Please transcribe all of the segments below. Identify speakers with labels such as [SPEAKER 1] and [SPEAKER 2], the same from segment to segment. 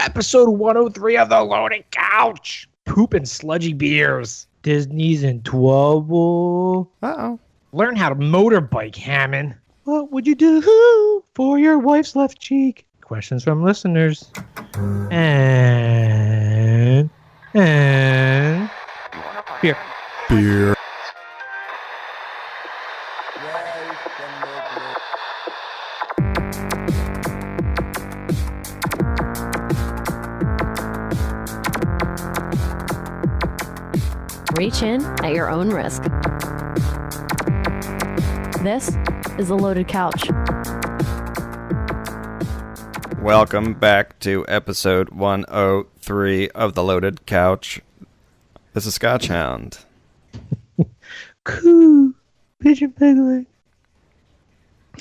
[SPEAKER 1] Episode 103 of The Loaded Couch. Poop and sludgy beers. Disney's in trouble.
[SPEAKER 2] Uh-oh.
[SPEAKER 1] Learn how to motorbike, Hammond. What would you do for your wife's left cheek? Questions from listeners. And beer.
[SPEAKER 2] Beer.
[SPEAKER 3] Reach in at your own risk. This is The Loaded Couch.
[SPEAKER 2] Welcome back to episode 103 of The Loaded Couch. This is Scotch Hound.
[SPEAKER 1] Coo. Pigeon Piglet.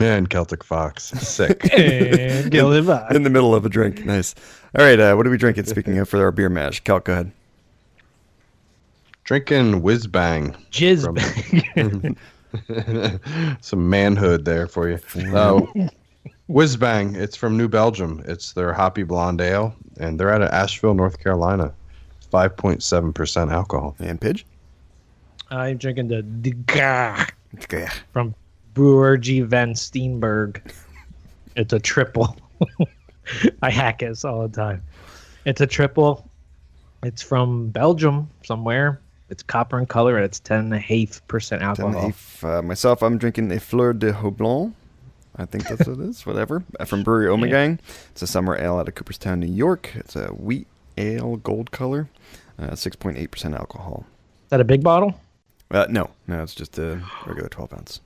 [SPEAKER 4] And Celtic Fox. Sick.
[SPEAKER 1] And
[SPEAKER 2] In the middle of a drink. Nice. All right, what are we drinking, speaking of, for our beer mash? Kelk, go ahead.
[SPEAKER 4] Drinking Whizbank.
[SPEAKER 1] Jizzbang.
[SPEAKER 4] Some manhood there for you. Whizbang, it's from New Belgium. It's their Hoppy Blonde Ale, and they're out of Asheville, North Carolina. 5.7% alcohol.
[SPEAKER 2] And Pidge?
[SPEAKER 1] I'm drinking the Garre from Brouwerji van Steenberge. It's a triple. I hack it all the time. It's a triple. It's from Belgium somewhere. It's copper in color, and it's 10.5% alcohol.
[SPEAKER 2] 10.5. Myself, I'm drinking a Fleur de Houblon. I think that's what it is. Whatever. From brewery Ommegang. It's a summer ale out of Cooperstown, New York. It's a wheat ale, gold color. 6.8% alcohol.
[SPEAKER 1] Is that a big bottle?
[SPEAKER 2] No, it's just a regular 12 ounce.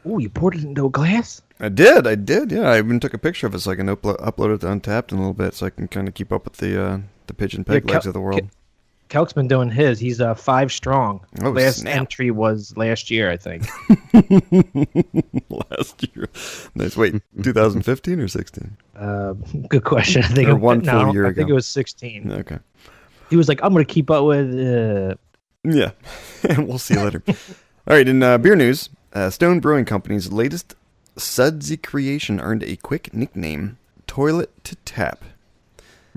[SPEAKER 1] Oh, you poured it into a glass?
[SPEAKER 2] I did, yeah. I even took a picture of it so I can upload it to Untapped in a little bit so I can kind of keep up with the pigeon peg legs of the world.
[SPEAKER 1] Kelk's been doing his. He's 5 strong.
[SPEAKER 2] Oh,
[SPEAKER 1] last
[SPEAKER 2] snap.
[SPEAKER 1] entry was last year, I think.
[SPEAKER 2] Last year. Nice. Wait, 2015 or 16?
[SPEAKER 1] Good question. I think
[SPEAKER 2] Or one full year
[SPEAKER 1] I
[SPEAKER 2] ago.
[SPEAKER 1] think it was 16.
[SPEAKER 2] Okay.
[SPEAKER 1] He was like, I'm going to keep up with...
[SPEAKER 2] Yeah, and we'll see you later. All right, in beer news, Stone Brewing Company's latest sudsy creation earned a quick nickname, Toilet to Tap,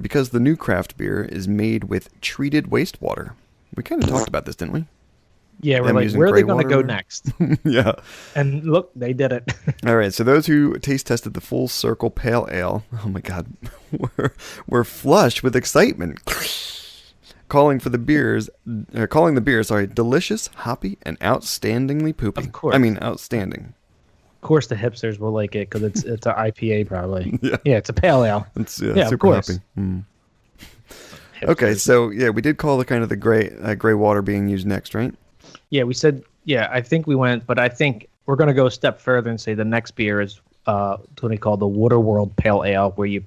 [SPEAKER 2] because the new craft beer is made with treated wastewater. We kind of talked about this, didn't we?
[SPEAKER 1] Yeah, we're
[SPEAKER 2] Them
[SPEAKER 1] like,
[SPEAKER 2] using
[SPEAKER 1] where are they
[SPEAKER 2] gray
[SPEAKER 1] going to go
[SPEAKER 2] water?
[SPEAKER 1] next?
[SPEAKER 2] Yeah.
[SPEAKER 1] And look, they did it.
[SPEAKER 2] All right, so those who taste tested the Full Circle Pale Ale, oh my God, were flush with excitement. Calling the beer, delicious, hoppy, and outstandingly poopy.
[SPEAKER 1] Of course.
[SPEAKER 2] I mean, outstanding.
[SPEAKER 1] Of course the hipsters will like it because it's an IPA probably.
[SPEAKER 2] Yeah.
[SPEAKER 1] Yeah, it's a pale ale.
[SPEAKER 2] It's
[SPEAKER 1] Yeah, of
[SPEAKER 2] super
[SPEAKER 1] course.
[SPEAKER 2] hoppy. Okay, so yeah, we did call the kind of the gray water being used next, right?
[SPEAKER 1] Yeah, we said, I think we went, but I think we're going to go a step further and say the next beer is what we call the Water World Pale Ale, where you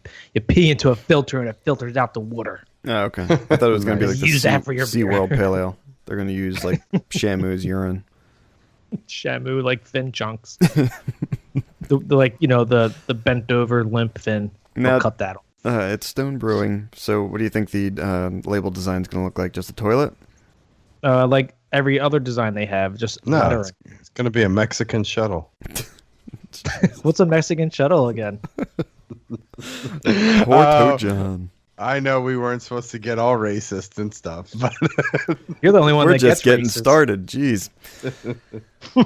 [SPEAKER 1] pee into a filter and it filters out the water.
[SPEAKER 2] Oh, okay. I thought it was going to be like
[SPEAKER 1] Use that for your beer.
[SPEAKER 2] SeaWorld Pale Ale. They're going to use like Shamu's urine.
[SPEAKER 1] Shamu, like fin chunks. the bent over limp fin.
[SPEAKER 2] Now-
[SPEAKER 1] We'll cut that off.
[SPEAKER 2] It's Stone Brewing. So what do you think the label design is going to look like? Just a toilet?
[SPEAKER 1] Like every other design they have, just
[SPEAKER 4] No,
[SPEAKER 1] lettering.
[SPEAKER 4] it's going to be a Mexican shuttle.
[SPEAKER 1] What's a Mexican shuttle again?
[SPEAKER 2] Porto John.
[SPEAKER 4] I know we weren't supposed to get all racist and stuff, but
[SPEAKER 1] You're the only one
[SPEAKER 2] We're
[SPEAKER 1] that
[SPEAKER 2] just
[SPEAKER 1] gets
[SPEAKER 2] getting
[SPEAKER 1] racist.
[SPEAKER 2] started. Jeez. All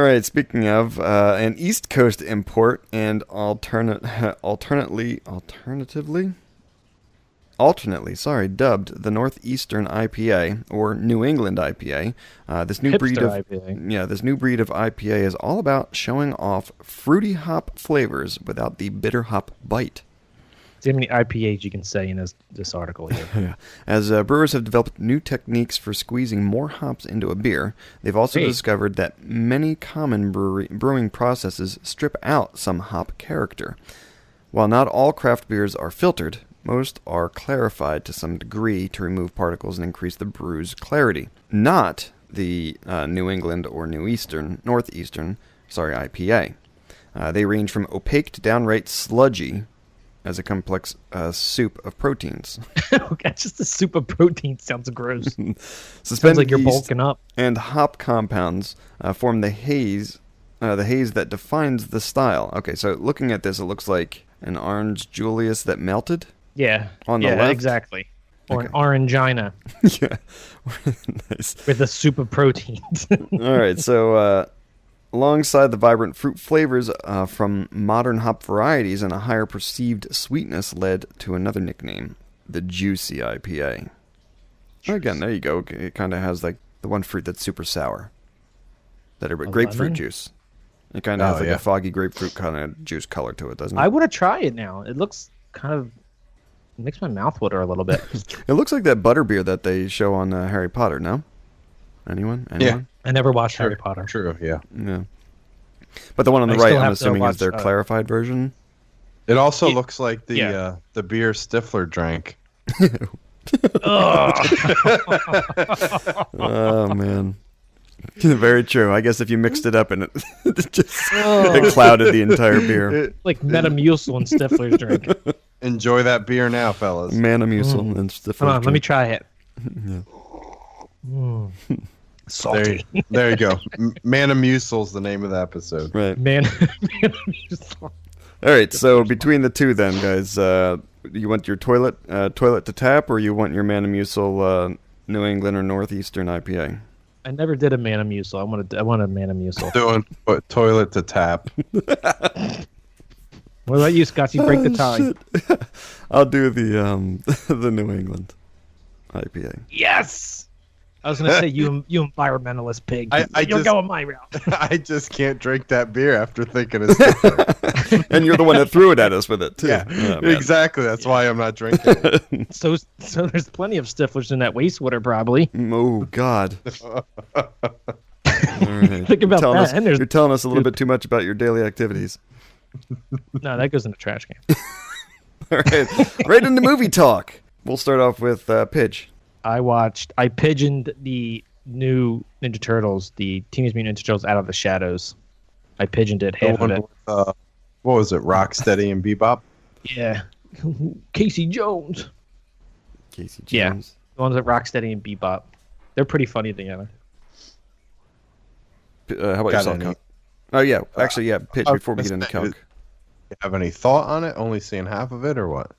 [SPEAKER 2] right. Speaking of an East Coast import and alternately, dubbed the Northeastern IPA or New England IPA. This new breed of
[SPEAKER 1] IPA.
[SPEAKER 2] this new breed of IPA is all about showing off fruity hop flavors without the bitter hop bite.
[SPEAKER 1] See how many IPAs you can say in this article here.
[SPEAKER 2] Yeah. As brewers have developed new techniques for squeezing more hops into a beer, they've also discovered that many common brewing processes strip out some hop character. While not all craft beers are filtered, most are clarified to some degree to remove particles and increase the brew's clarity. Not the New England or Northeastern IPA. They range from opaque to downright sludgy, as a complex soup of proteins.
[SPEAKER 1] Okay, just a soup of protein sounds gross.
[SPEAKER 2] Suspended
[SPEAKER 1] Sounds like you're
[SPEAKER 2] yeast
[SPEAKER 1] bulking up.
[SPEAKER 2] and hop compounds form the haze that defines the style. Okay, so looking at this, it looks like an orange Julius that melted.
[SPEAKER 1] Yeah.
[SPEAKER 2] On the left?
[SPEAKER 1] Exactly. Or
[SPEAKER 2] Okay.
[SPEAKER 1] an orangina
[SPEAKER 2] Yeah. Nice.
[SPEAKER 1] with a soup of proteins.
[SPEAKER 2] All right, so alongside the vibrant fruit flavors from modern hop varieties and a higher perceived sweetness led to another nickname, the Juicy IPA. Again, there you go. It kind of has like the one fruit that's super sour. That grapefruit
[SPEAKER 1] lemon?
[SPEAKER 2] juice. It kind of has like a foggy grapefruit kind of juice color to it, doesn't it?
[SPEAKER 1] I want to try it now. It looks kind of... It makes my mouth water a little bit.
[SPEAKER 2] It looks like that butterbeer that they show on Harry Potter, no? Anyone?
[SPEAKER 4] Yeah.
[SPEAKER 1] I never watched Harry Potter.
[SPEAKER 4] True, yeah.
[SPEAKER 2] Yeah. But the one on the
[SPEAKER 1] I
[SPEAKER 2] right,
[SPEAKER 1] still
[SPEAKER 2] I'm
[SPEAKER 1] have to
[SPEAKER 2] assuming, is
[SPEAKER 1] watch,
[SPEAKER 2] their clarified version.
[SPEAKER 4] It also
[SPEAKER 1] Yeah.
[SPEAKER 4] looks like the beer Stifler drank.
[SPEAKER 2] Oh, man. Very true. I guess if you mixed it up and it just it clouded the entire beer.
[SPEAKER 1] Like Metamucil and Stifler's drink.
[SPEAKER 4] Enjoy that beer now, fellas.
[SPEAKER 2] Manamucil and stuff.
[SPEAKER 1] Hold on, let me try it.
[SPEAKER 2] Yeah.
[SPEAKER 1] Salty.
[SPEAKER 4] There you go. Manamucil's the name of the episode.
[SPEAKER 2] Right.
[SPEAKER 1] Metamucil.
[SPEAKER 2] All right. So between the two, then, guys, you want your toilet to tap, or you want your Manamucil New England or Northeastern IPA?
[SPEAKER 1] I never did a Manamucil. I want a Manamucil.
[SPEAKER 4] Doing toilet to tap.
[SPEAKER 1] What about you, Scotty? Break the tie.
[SPEAKER 2] Shit. I'll do the the New England IPA.
[SPEAKER 1] Yes. I was gonna say you environmentalist pig.
[SPEAKER 4] I
[SPEAKER 1] You're
[SPEAKER 4] just-
[SPEAKER 1] going my route.
[SPEAKER 4] I just can't drink that beer after thinking of Stifler.
[SPEAKER 2] And you're the one that threw it at us with it too.
[SPEAKER 4] Yeah,
[SPEAKER 2] Oh, man.
[SPEAKER 4] exactly. That's why I'm not drinking it.
[SPEAKER 1] So there's plenty of Stiflers in that wastewater, probably.
[SPEAKER 2] Oh God. All right.
[SPEAKER 1] Think about
[SPEAKER 2] Telling
[SPEAKER 1] that,
[SPEAKER 2] us-
[SPEAKER 1] and there's-
[SPEAKER 2] you're telling us a little bit too much about your daily activities.
[SPEAKER 1] No, that goes in the trash can.
[SPEAKER 2] All right. Right into movie talk. We'll start off with Pidge.
[SPEAKER 1] I pigeoned the new Ninja Turtles, the Teenage Mutant Ninja Turtles, out of the shadows. I pigeoned it, half of
[SPEAKER 4] one
[SPEAKER 1] it.
[SPEAKER 4] with, what was it? Rocksteady and Bebop?
[SPEAKER 1] Yeah. Casey Jones.
[SPEAKER 2] Casey
[SPEAKER 1] Yeah.
[SPEAKER 2] Jones.
[SPEAKER 1] The ones that Rocksteady and Bebop. They're pretty funny together.
[SPEAKER 2] How about
[SPEAKER 4] Got
[SPEAKER 2] yourself,
[SPEAKER 4] any-
[SPEAKER 2] Calc? Oh yeah, actually yeah. Pitch
[SPEAKER 4] I was
[SPEAKER 2] before we get
[SPEAKER 4] gonna
[SPEAKER 2] into
[SPEAKER 4] say,
[SPEAKER 2] Calc.
[SPEAKER 4] You have any thought on it? Only seeing half of it, or what?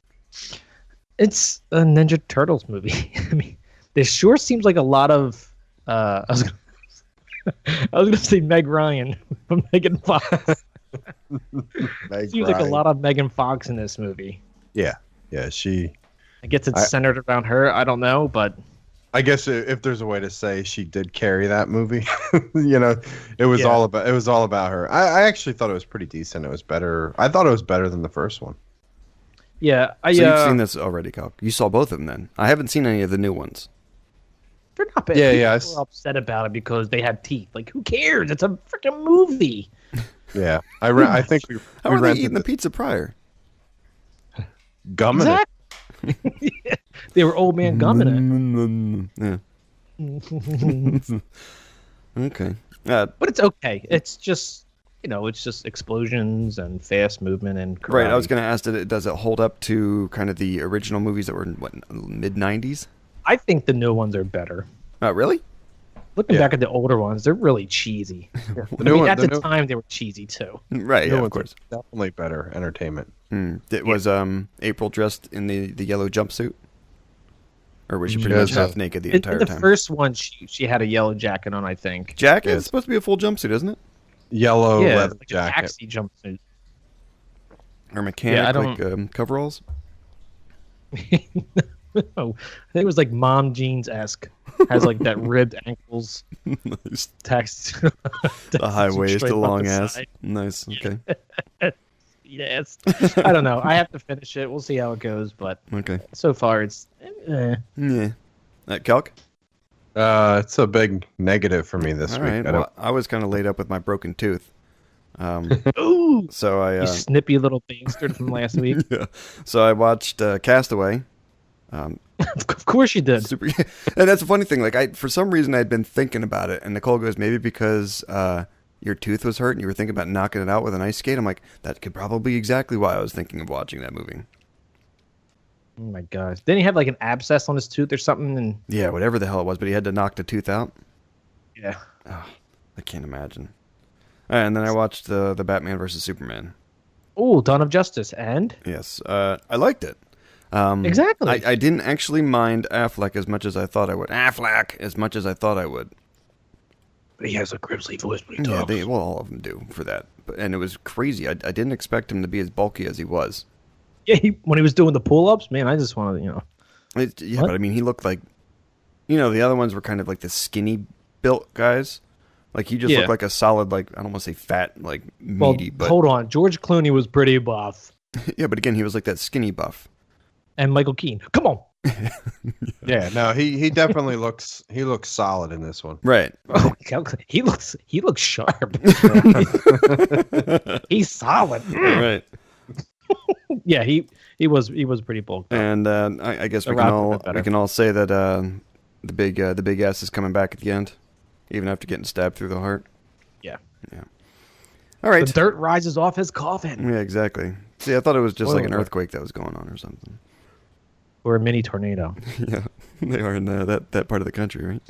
[SPEAKER 1] It's a Ninja Turtles movie. I mean, there sure seems like a lot of. I was gonna say Meg Ryan from Megan Fox.
[SPEAKER 4] Meg
[SPEAKER 1] Seems like a
[SPEAKER 4] Ryan.
[SPEAKER 1] lot of Megan Fox in this movie.
[SPEAKER 4] Yeah, she.
[SPEAKER 1] I guess it's centered around her. I don't know, but
[SPEAKER 4] I guess if there's a way to say she did carry that movie, it was all about her. I actually thought it was pretty decent. It was better. I thought it was better than the first one.
[SPEAKER 1] yeah,
[SPEAKER 2] So you've seen this already, Calc. You saw both of them then. I haven't seen any of the new ones.
[SPEAKER 1] they're not bad.
[SPEAKER 4] Yeah,
[SPEAKER 1] People were upset about it because they have teeth. Like, who cares? It's a freaking movie.
[SPEAKER 4] Yeah, I think we
[SPEAKER 2] How were they
[SPEAKER 4] rented
[SPEAKER 2] eating the pizza prior?
[SPEAKER 4] gumming it.
[SPEAKER 1] Exactly. They were old man gumming it.
[SPEAKER 2] Yeah. Okay.
[SPEAKER 1] But it's okay. It's just, it's just explosions and fast movement and karate.
[SPEAKER 2] Right. I was going to ask, does it hold up to kind of the original movies that were in mid '90s?
[SPEAKER 1] I think the new ones are better.
[SPEAKER 2] Really?
[SPEAKER 1] Looking
[SPEAKER 4] Yeah.
[SPEAKER 1] back at the older ones, they're really cheesy. At the time, they were cheesy too.
[SPEAKER 2] Right.
[SPEAKER 4] New
[SPEAKER 2] Yeah. Of
[SPEAKER 4] ones are
[SPEAKER 2] course.
[SPEAKER 4] definitely better entertainment.
[SPEAKER 2] It was April dressed in the yellow jumpsuit, or was she pretty
[SPEAKER 4] Yeah,
[SPEAKER 2] much
[SPEAKER 4] so-
[SPEAKER 2] half naked the
[SPEAKER 1] In
[SPEAKER 2] entire
[SPEAKER 1] the
[SPEAKER 2] time?
[SPEAKER 1] first one, she had a yellow jacket on, I think.
[SPEAKER 2] Jacket?
[SPEAKER 4] Yes.
[SPEAKER 2] It's supposed to be a full jumpsuit, isn't it?
[SPEAKER 4] Yellow
[SPEAKER 1] Yeah,
[SPEAKER 4] leather
[SPEAKER 1] like a
[SPEAKER 4] jacket.
[SPEAKER 1] taxi jumpsuit.
[SPEAKER 2] Or mechanic,
[SPEAKER 1] I don't-
[SPEAKER 2] like coveralls?
[SPEAKER 1] No, I think it was like mom jeans esque. Has like that ribbed ankles,
[SPEAKER 2] Nice.
[SPEAKER 1] taxi.
[SPEAKER 2] The high waist,
[SPEAKER 1] straight
[SPEAKER 2] the
[SPEAKER 1] up
[SPEAKER 2] long
[SPEAKER 1] the
[SPEAKER 2] ass.
[SPEAKER 1] side.
[SPEAKER 2] Nice. Okay.
[SPEAKER 1] Yes. I don't know. I have to finish it. We'll see how it goes, but
[SPEAKER 2] Okay.
[SPEAKER 1] so far it's.
[SPEAKER 2] Yeah. Calc?
[SPEAKER 4] It's a big negative for me this
[SPEAKER 2] All
[SPEAKER 4] week.
[SPEAKER 2] right.
[SPEAKER 4] I don't,
[SPEAKER 2] Well, I was kind of laid up with my broken tooth.
[SPEAKER 1] Ooh,
[SPEAKER 2] So I
[SPEAKER 1] you snippy little bastard from last week.
[SPEAKER 2] yeah. So I watched Castaway.
[SPEAKER 1] Of course you did.
[SPEAKER 2] Super. And that's a funny thing. Like for some reason I'd been thinking about it, and Nicole goes, maybe because your tooth was hurt and you were thinking about knocking it out with an ice skate. I'm like, that could probably be exactly why I was thinking of watching that movie.
[SPEAKER 1] Oh my gosh! Didn't he have like an abscess on his tooth or something? And
[SPEAKER 2] Yeah, whatever the hell it was, but he had to knock the tooth out.
[SPEAKER 1] yeah,
[SPEAKER 2] I can't imagine. And then I watched the Batman versus Superman.
[SPEAKER 1] oh, Dawn of Justice, and
[SPEAKER 2] Yes, I liked it.
[SPEAKER 1] Exactly.
[SPEAKER 2] I didn't actually mind Affleck as much as I thought I would. As much as I thought I would.
[SPEAKER 1] But he has a grizzly voice when he
[SPEAKER 2] Yeah,
[SPEAKER 1] talks.
[SPEAKER 2] all of them do for that. And it was crazy. I didn't expect him to be as bulky as he was.
[SPEAKER 1] Yeah, when he was doing the pull-ups, man, I just wanted,
[SPEAKER 2] Yeah, but I mean, he looked like, the other ones were kind of like the skinny built guys. Like he just looked like a solid, like, I don't want to say fat, like meaty, but
[SPEAKER 1] hold on, George Clooney was pretty buff.
[SPEAKER 2] Yeah, but again, he was like that skinny buff.
[SPEAKER 1] And Michael Keaton, come on.
[SPEAKER 4] Yeah, no, he definitely looks solid in this one.
[SPEAKER 2] Right.
[SPEAKER 1] Oh, he looks sharp. He's solid.
[SPEAKER 2] Right.
[SPEAKER 1] Yeah, he was pretty bulked up.
[SPEAKER 2] And I guess we can all say that the big S is coming back at the end, even after getting stabbed through the heart.
[SPEAKER 1] Yeah.
[SPEAKER 2] All right.
[SPEAKER 1] The dirt rises off his coffin.
[SPEAKER 2] Yeah, exactly. See, I thought it was just like an earthquake that was going on or something.
[SPEAKER 1] Or a mini tornado.
[SPEAKER 2] Yeah, they are in that part of the country, right?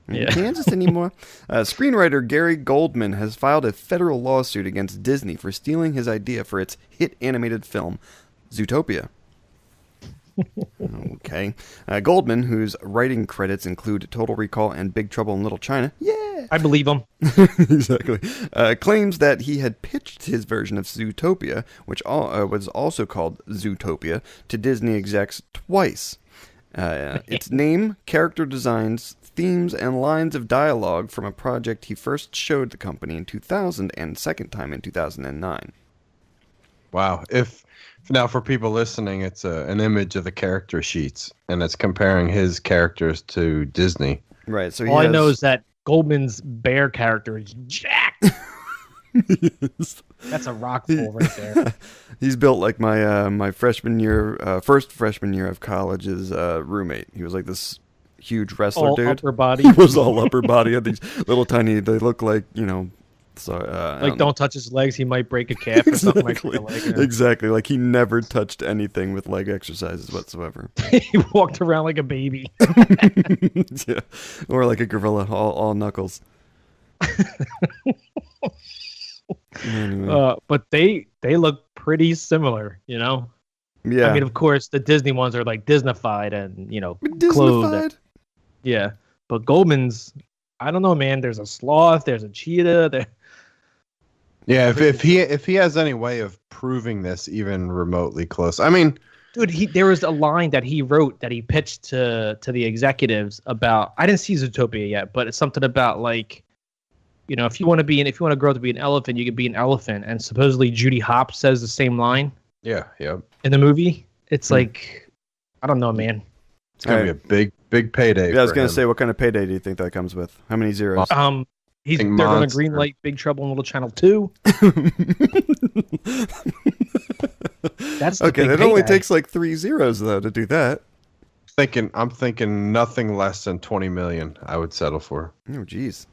[SPEAKER 1] Yeah.
[SPEAKER 2] Kansas anymore. Screenwriter Gary Goldman has filed a federal lawsuit against Disney for stealing his idea for its hit animated film, Zootopia. Okay. Goldman, whose writing credits include Total Recall and Big Trouble in Little China,
[SPEAKER 1] I believe him.
[SPEAKER 2] exactly, claims that he had pitched his version of Zootopia, which was also called Zootopia, to Disney execs twice. Its name, character designs, themes, and lines of dialogue from a project he first showed the company in 2000 and second time in 2009.
[SPEAKER 4] Wow. Now, for people listening, it's an image of the character sheets, and it's comparing his characters to Disney.
[SPEAKER 2] Right. So
[SPEAKER 1] all I know is that Goldman's bear character is jacked. That's a rock pull right there.
[SPEAKER 2] He's built like my freshman year, first freshman year of college's roommate. He was like this huge wrestler
[SPEAKER 1] all
[SPEAKER 2] dude.
[SPEAKER 1] Upper body.
[SPEAKER 2] He was all upper body. Had these little tiny. They look like So,
[SPEAKER 1] don't touch his legs. He might break a calf or something like that.
[SPEAKER 2] Exactly. Like he never touched anything with leg exercises whatsoever.
[SPEAKER 1] He walked around like a baby.
[SPEAKER 2] Yeah. Or like a gorilla, all knuckles. Anyway.
[SPEAKER 1] But they look pretty similar,
[SPEAKER 2] Yeah.
[SPEAKER 1] I mean, of course, the Disney ones are like Disneyfied and, clothed. Yeah. But Goldman's, I don't know, man. There's a sloth. There's a cheetah.
[SPEAKER 4] Yeah, if he has any way of proving this even remotely close, I mean,
[SPEAKER 1] dude, there was a line that he wrote that he pitched to the executives about. I didn't see Zootopia yet, but it's something about like, if you want to grow up to be an elephant, you can be an elephant. And supposedly Judy Hopps says the same line.
[SPEAKER 4] Yeah.
[SPEAKER 1] In the movie, it's like, I don't know, man.
[SPEAKER 4] It's gonna be a big payday.
[SPEAKER 2] Yeah, I was gonna say, what kind of payday do you think that comes with? How many zeros?
[SPEAKER 1] They're going to greenlight Big Trouble in Little China 2. That's
[SPEAKER 2] okay. It only takes like 3 zeros though to do that.
[SPEAKER 4] I'm thinking nothing less than 20 million. I would settle for.
[SPEAKER 2] Oh, geez.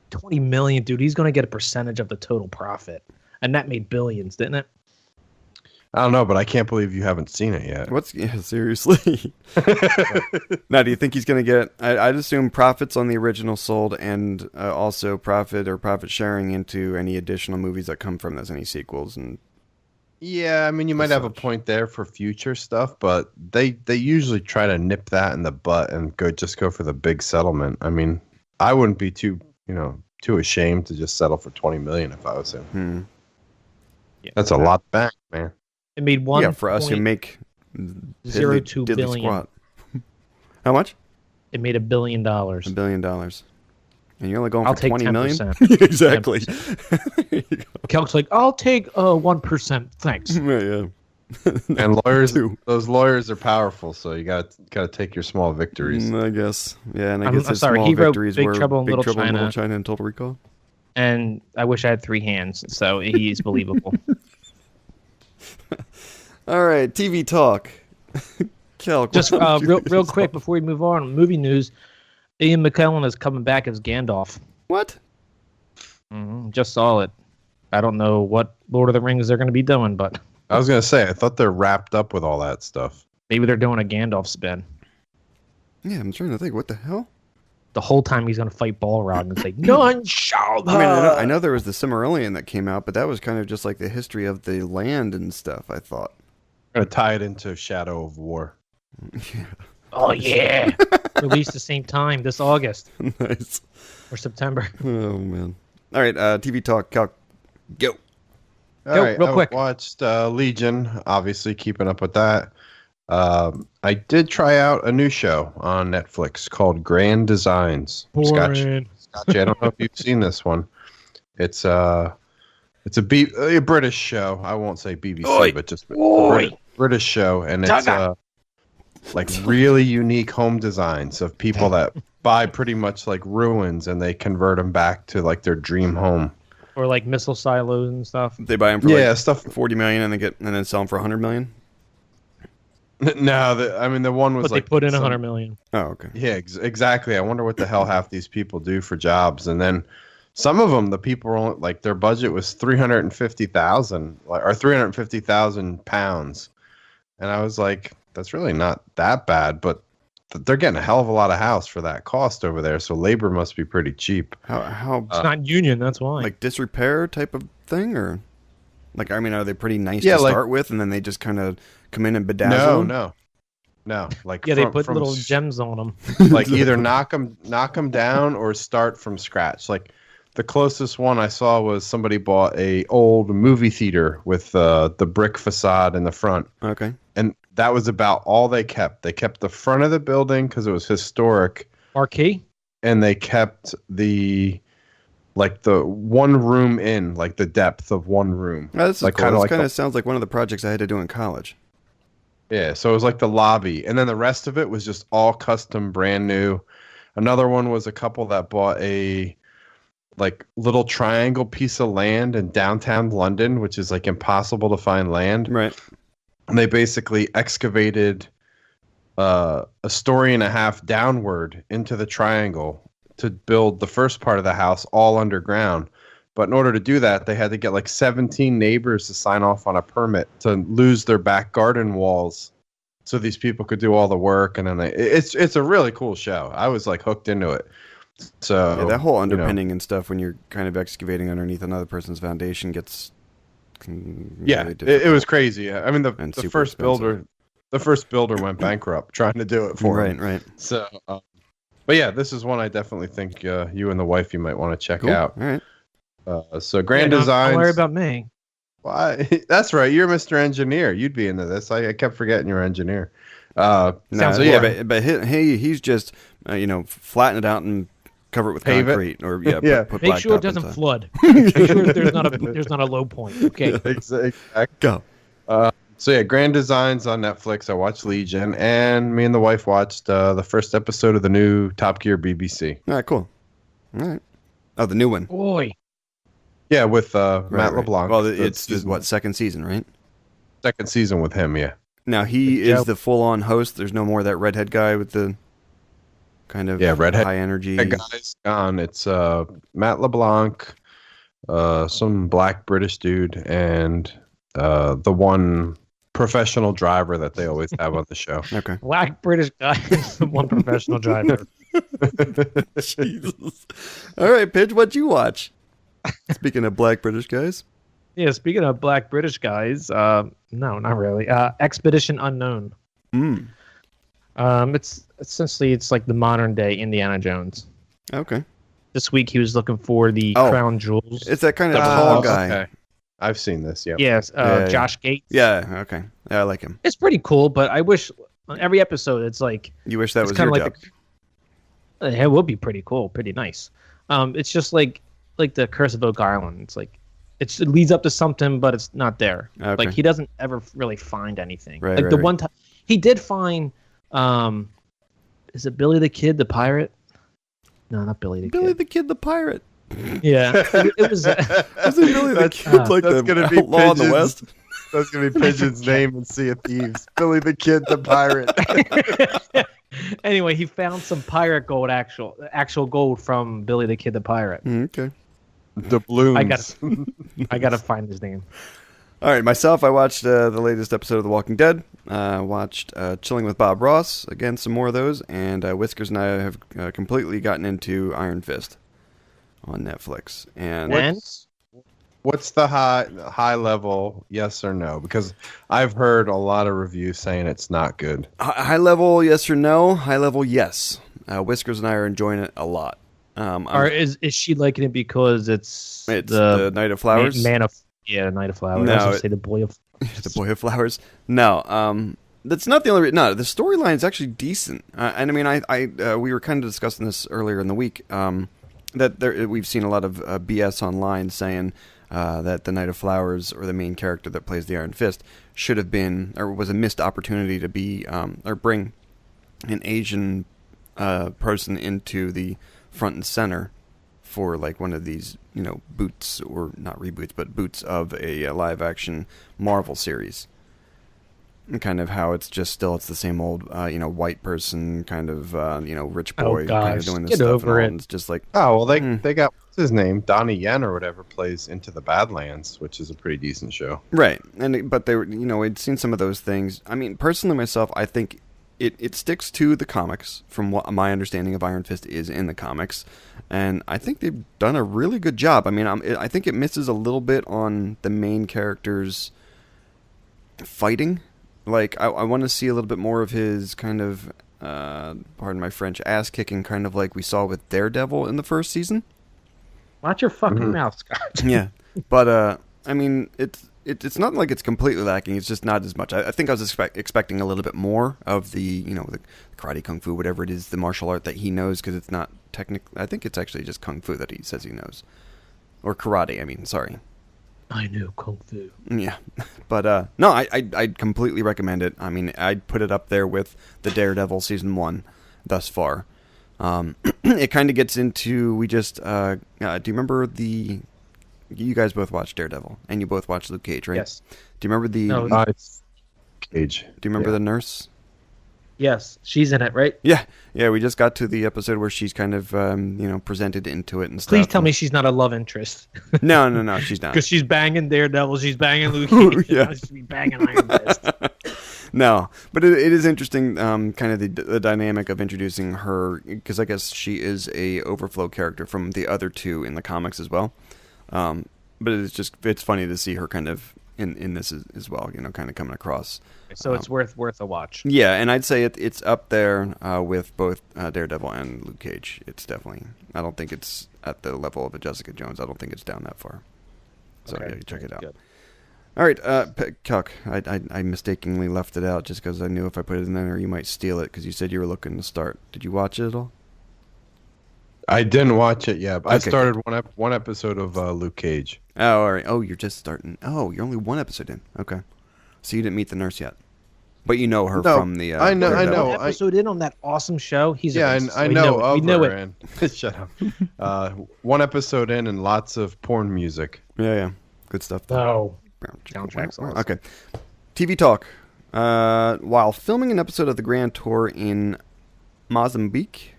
[SPEAKER 1] 20 million, dude. He's going to get a percentage of the total profit, and that made billions, didn't it?
[SPEAKER 4] I don't know, but I can't believe you haven't seen it yet.
[SPEAKER 2] Seriously? Now, do you think he's going to get, I'd assume profits on the original sold and also profit sharing into any additional movies that come from this, any sequels? And
[SPEAKER 4] yeah, I mean, you might have a point there for future stuff, but they usually try to nip that in the butt and go for the big settlement. I mean, I wouldn't be too ashamed to just settle for 20 million if I was him.
[SPEAKER 1] Yeah,
[SPEAKER 4] that's a lot back, man.
[SPEAKER 1] It made one.
[SPEAKER 2] Yeah, for us who make
[SPEAKER 1] 0.02 billion.
[SPEAKER 2] Squat. How much?
[SPEAKER 1] It made $1 billion.
[SPEAKER 2] $1 billion. And you're only going
[SPEAKER 1] I'll
[SPEAKER 2] for
[SPEAKER 1] take
[SPEAKER 2] 20 million?
[SPEAKER 1] 10%.
[SPEAKER 2] Exactly.
[SPEAKER 1] 10%. Kelk's like, I'll take 1%. Thanks.
[SPEAKER 2] Yeah.
[SPEAKER 4] And lawyers, those lawyers are powerful, so you gotta take your small victories.
[SPEAKER 2] I guess. Yeah, and I guess
[SPEAKER 1] I'm sorry.
[SPEAKER 2] small
[SPEAKER 1] He wrote
[SPEAKER 2] victories
[SPEAKER 1] Big
[SPEAKER 2] were
[SPEAKER 1] Trouble in Little
[SPEAKER 2] China and Total Recall.
[SPEAKER 1] And I wish I had 3 hands, so he's believable.
[SPEAKER 2] All right, TV talk. Kelk,
[SPEAKER 1] just real quick before we move on, movie news. Ian McKellen is coming back as Gandalf.
[SPEAKER 2] What?
[SPEAKER 1] Just saw it. I don't know what Lord of the Rings they're going to be doing, but
[SPEAKER 4] I was going to say, I thought they're wrapped up with all that stuff.
[SPEAKER 1] Maybe they're doing a Gandalf spin.
[SPEAKER 2] Yeah, I'm trying to think. What the hell?
[SPEAKER 1] The whole time he's going to fight Balrog and say, none shall
[SPEAKER 2] I mean, I know there was the Silmarillion that came out, but that was kind of just like the history of the land and stuff, I thought.
[SPEAKER 4] Gonna tie it into Shadow of War.
[SPEAKER 1] Oh yeah, released the same time this August.
[SPEAKER 2] Nice.
[SPEAKER 1] Or September.
[SPEAKER 2] Oh man. All right, TV talk. Go.
[SPEAKER 4] All right,
[SPEAKER 1] real quick.
[SPEAKER 4] I watched Legion. Obviously, keeping up with that. I did try out a new show on Netflix called Grand Designs.
[SPEAKER 1] Boring.
[SPEAKER 4] Scotchy, I don't know if you've seen this one. It's a British show. I won't say BBC, but just a British show, and it's like really unique home designs of people that buy pretty much like ruins and they convert them back to like their dream home.
[SPEAKER 1] Or like missile silos and stuff.
[SPEAKER 2] They buy them for stuff $40 million and then sell them for $100 million.
[SPEAKER 4] No, the one was
[SPEAKER 1] but they put in $100 million.
[SPEAKER 2] Oh, okay.
[SPEAKER 4] Yeah, exactly. I wonder what the hell half these people do for jobs, and then some of them, the people were only, like their budget was £350,000 or £350,000, and I was like, that's really not that bad, but they're getting a hell of a lot of house for that cost over there, so labor must be pretty cheap.
[SPEAKER 2] How
[SPEAKER 1] it's not union, that's why.
[SPEAKER 2] Like disrepair type of thing, or like are they pretty nice to start with, and then they just kind of come in and bedazzle them? No. Like
[SPEAKER 1] they put little gems on them.
[SPEAKER 4] Like either knock them down or start from scratch. Like the closest one I saw was somebody bought a old movie theater with the brick facade in the front.
[SPEAKER 2] Okay.
[SPEAKER 4] And that was about all they kept. They kept the front of the building because it was historic.
[SPEAKER 1] Marquee?
[SPEAKER 4] And they kept the one room in, like the depth of one room.
[SPEAKER 2] Oh, this is like cool. This kind of sounds like one of the projects I had to do in college.
[SPEAKER 4] Yeah, so it was like the lobby. And then the rest of it was just all custom, brand new. Another one was a couple that bought a like little triangle piece of land in downtown London, which is like impossible to find land.
[SPEAKER 2] Right.
[SPEAKER 4] And they basically excavated a story and a half downward into the triangle to build the first part of the house all underground. But in order to do that, they had to get like 17 neighbors to sign off on a permit to lose their back garden walls so these people could do all the work. And then it's a really cool show. I was like hooked into it. So
[SPEAKER 2] yeah, that whole underpinning and stuff when you're kind of excavating underneath another person's foundation gets
[SPEAKER 4] it was crazy. I mean, the first builder went bankrupt trying to do it for him.
[SPEAKER 2] Right.
[SPEAKER 4] So, but yeah, this is one I definitely think you and the wife might want to check out.
[SPEAKER 2] All right.
[SPEAKER 4] So Grand Designs.
[SPEAKER 1] Don't worry about me.
[SPEAKER 4] Why? That's right. You're Mr. Engineer. You'd be into this. I kept forgetting you're engineer.
[SPEAKER 2] But he's just flatten it out and cover it with concrete, or put
[SPEAKER 1] make sure it doesn't flood. Make sure there's not a low point. Okay.
[SPEAKER 4] Exactly.
[SPEAKER 2] Go.
[SPEAKER 4] So yeah, Grand Designs on Netflix. I watched Legion, and me and the wife watched the first episode of the new Top Gear BBC.
[SPEAKER 2] All right, cool. All right. Oh, the new one.
[SPEAKER 1] Boy.
[SPEAKER 4] Yeah, with Matt LeBlanc.
[SPEAKER 2] Well, it's second season, right?
[SPEAKER 4] Second season with him, yeah.
[SPEAKER 2] Now he is the full-on host. There's no more of that redhead guy with the kind of
[SPEAKER 4] redhead
[SPEAKER 2] high energy.
[SPEAKER 4] That guy's gone. It's Matt LeBlanc, some black British dude, and the one professional driver that they always have on the show.
[SPEAKER 2] Okay.
[SPEAKER 1] Black British guy, one professional driver.
[SPEAKER 2] Jesus. All right, Pidge, what'd you watch? Speaking of black British guys.
[SPEAKER 1] Yeah, speaking of black British guys, no, not really. Expedition Unknown. It's essentially like the modern day Indiana Jones.
[SPEAKER 2] Okay.
[SPEAKER 1] This week he was looking for the crown jewels.
[SPEAKER 2] It's that kind of tall guy. Okay.
[SPEAKER 4] I've seen this. Yeah.
[SPEAKER 1] Yes. Josh Gates.
[SPEAKER 2] Yeah. Okay. Yeah, I like him.
[SPEAKER 1] It's pretty cool, but I wish on every episode it's like
[SPEAKER 2] you wish that was your job.
[SPEAKER 1] It would be pretty cool, pretty nice. It's just like the Curse of Oak Island. It's like it leads up to something, but it's not there.
[SPEAKER 2] Okay.
[SPEAKER 1] Like he doesn't ever really find anything.
[SPEAKER 2] Right,
[SPEAKER 1] like the one time he did find, is it Billy the Kid the pirate? No, not Billy the Kid.
[SPEAKER 2] Billy the Kid the pirate.
[SPEAKER 1] Yeah, it was.
[SPEAKER 2] Was it Billy the Kid? Like
[SPEAKER 4] that's
[SPEAKER 2] the
[SPEAKER 4] gonna be
[SPEAKER 2] outlaw in the West.
[SPEAKER 4] That's gonna be Pigeon's name in Sea of Thieves. Billy the Kid the pirate.
[SPEAKER 1] Anyway, he found some pirate gold, actual gold from Billy the Kid the pirate.
[SPEAKER 2] Okay.
[SPEAKER 4] Doubloons.
[SPEAKER 1] I gotta find his name.
[SPEAKER 2] All right, myself, I watched the latest episode of The Walking Dead. Watched Chilling with Bob Ross, again, some more of those, and Whiskers and I have completely gotten into Iron Fist on Netflix. And
[SPEAKER 4] What's the high level yes or no? Because I've heard a lot of reviews saying it's not good.
[SPEAKER 2] High level yes or no? High level yes. Whiskers and I are enjoying it a lot.
[SPEAKER 1] Or is she liking it because it's
[SPEAKER 2] the Night of Flowers?
[SPEAKER 1] Night of Flowers.
[SPEAKER 2] No,
[SPEAKER 1] I was going to say the Boy of Flowers.
[SPEAKER 2] The Boy of Flowers. No, that's not the only reason. No, the storyline is actually decent. And I mean, we were kind of discussing this earlier in the week. That we've seen a lot of BS online saying that the Knight of Flowers, or the main character that plays the Iron Fist, should have been, or was a missed opportunity to be, or bring an Asian person into the front and center for like one of these, boots, or not reboots, but boots of a live action Marvel series. And kind of how it's the same old, white person kind of, rich boy kind of doing this stuff.
[SPEAKER 1] Over it.
[SPEAKER 2] And it's just like,
[SPEAKER 4] oh, well, they got, what's his name? Donnie Yen or whatever plays Into the Badlands, which is a pretty decent show.
[SPEAKER 2] Right. But they were, I'd seen some of those things. I mean, personally myself, I think it sticks to the comics from what my understanding of Iron Fist is in the comics. And I think they've done a really good job. I mean, I think it misses a little bit on the main character's fighting. Like, I want to see a little bit more of his kind of, pardon my French, ass-kicking, kind of like we saw with Daredevil in the first season.
[SPEAKER 1] Watch your fucking mouth, Scott.
[SPEAKER 2] Yeah. But, I mean, it's not like it's completely lacking. It's just not as much. I think I was expecting a little bit more of the, the karate, kung fu, whatever it is, the martial art that he knows, because it's not technically... I think it's actually just kung fu that he says he knows. Or karate, I mean, sorry.
[SPEAKER 1] I know kung fu.
[SPEAKER 2] Yeah, but no, I'd completely recommend it. I mean, I'd put it up there with the Daredevil season 1 thus far. It kind of gets into, we just do you remember you guys both watched Daredevil and you both watched Luke Cage, right?
[SPEAKER 1] Yes.
[SPEAKER 2] Do you remember
[SPEAKER 4] It's Cage.
[SPEAKER 2] Do you remember the nurse?
[SPEAKER 1] Yes, she's in it, right?
[SPEAKER 2] Yeah, we just got to the episode where she's kind of, presented into it and stuff.
[SPEAKER 1] Please tell me she's not a love interest.
[SPEAKER 2] No, she's not.
[SPEAKER 1] Because she's banging Daredevil, she's banging Luke Cage,
[SPEAKER 2] yeah.
[SPEAKER 1] she's banging Iron Fist.
[SPEAKER 2] No, but it is interesting, kind of the dynamic of introducing her, because I guess she is a overflow character from the other two in the comics as well. But it's funny to see her kind of in this as well, kind of coming across.
[SPEAKER 1] So it's worth a watch.
[SPEAKER 2] Yeah, and I'd say it's up there with both Daredevil and Luke Cage. It's definitely, I don't think it's at the level of a Jessica Jones. I don't think it's down that far. So
[SPEAKER 1] okay.
[SPEAKER 2] Yeah, you check it out.
[SPEAKER 1] Good.
[SPEAKER 2] All right, Calc, I mistakenly left it out just because I knew if I put it in there you might steal it because you said you were looking to start. Did you watch it at all?
[SPEAKER 4] I didn't watch it yet. But
[SPEAKER 2] Okay.
[SPEAKER 4] I started one episode of Luke Cage.
[SPEAKER 2] Oh, all right. Oh, you're just starting. Oh, you're only one episode in. Okay. So you didn't meet the nurse yet. But you know her from the...
[SPEAKER 4] I know.
[SPEAKER 1] One episode in on that awesome show.
[SPEAKER 4] I know
[SPEAKER 1] we know it.
[SPEAKER 4] And shut up. One episode in and lots of porn music.
[SPEAKER 2] Yeah. Good stuff.
[SPEAKER 1] Oh. Soundtrack's awesome.
[SPEAKER 2] Okay. TV talk. While filming an episode of the Grand Tour in Mozambique,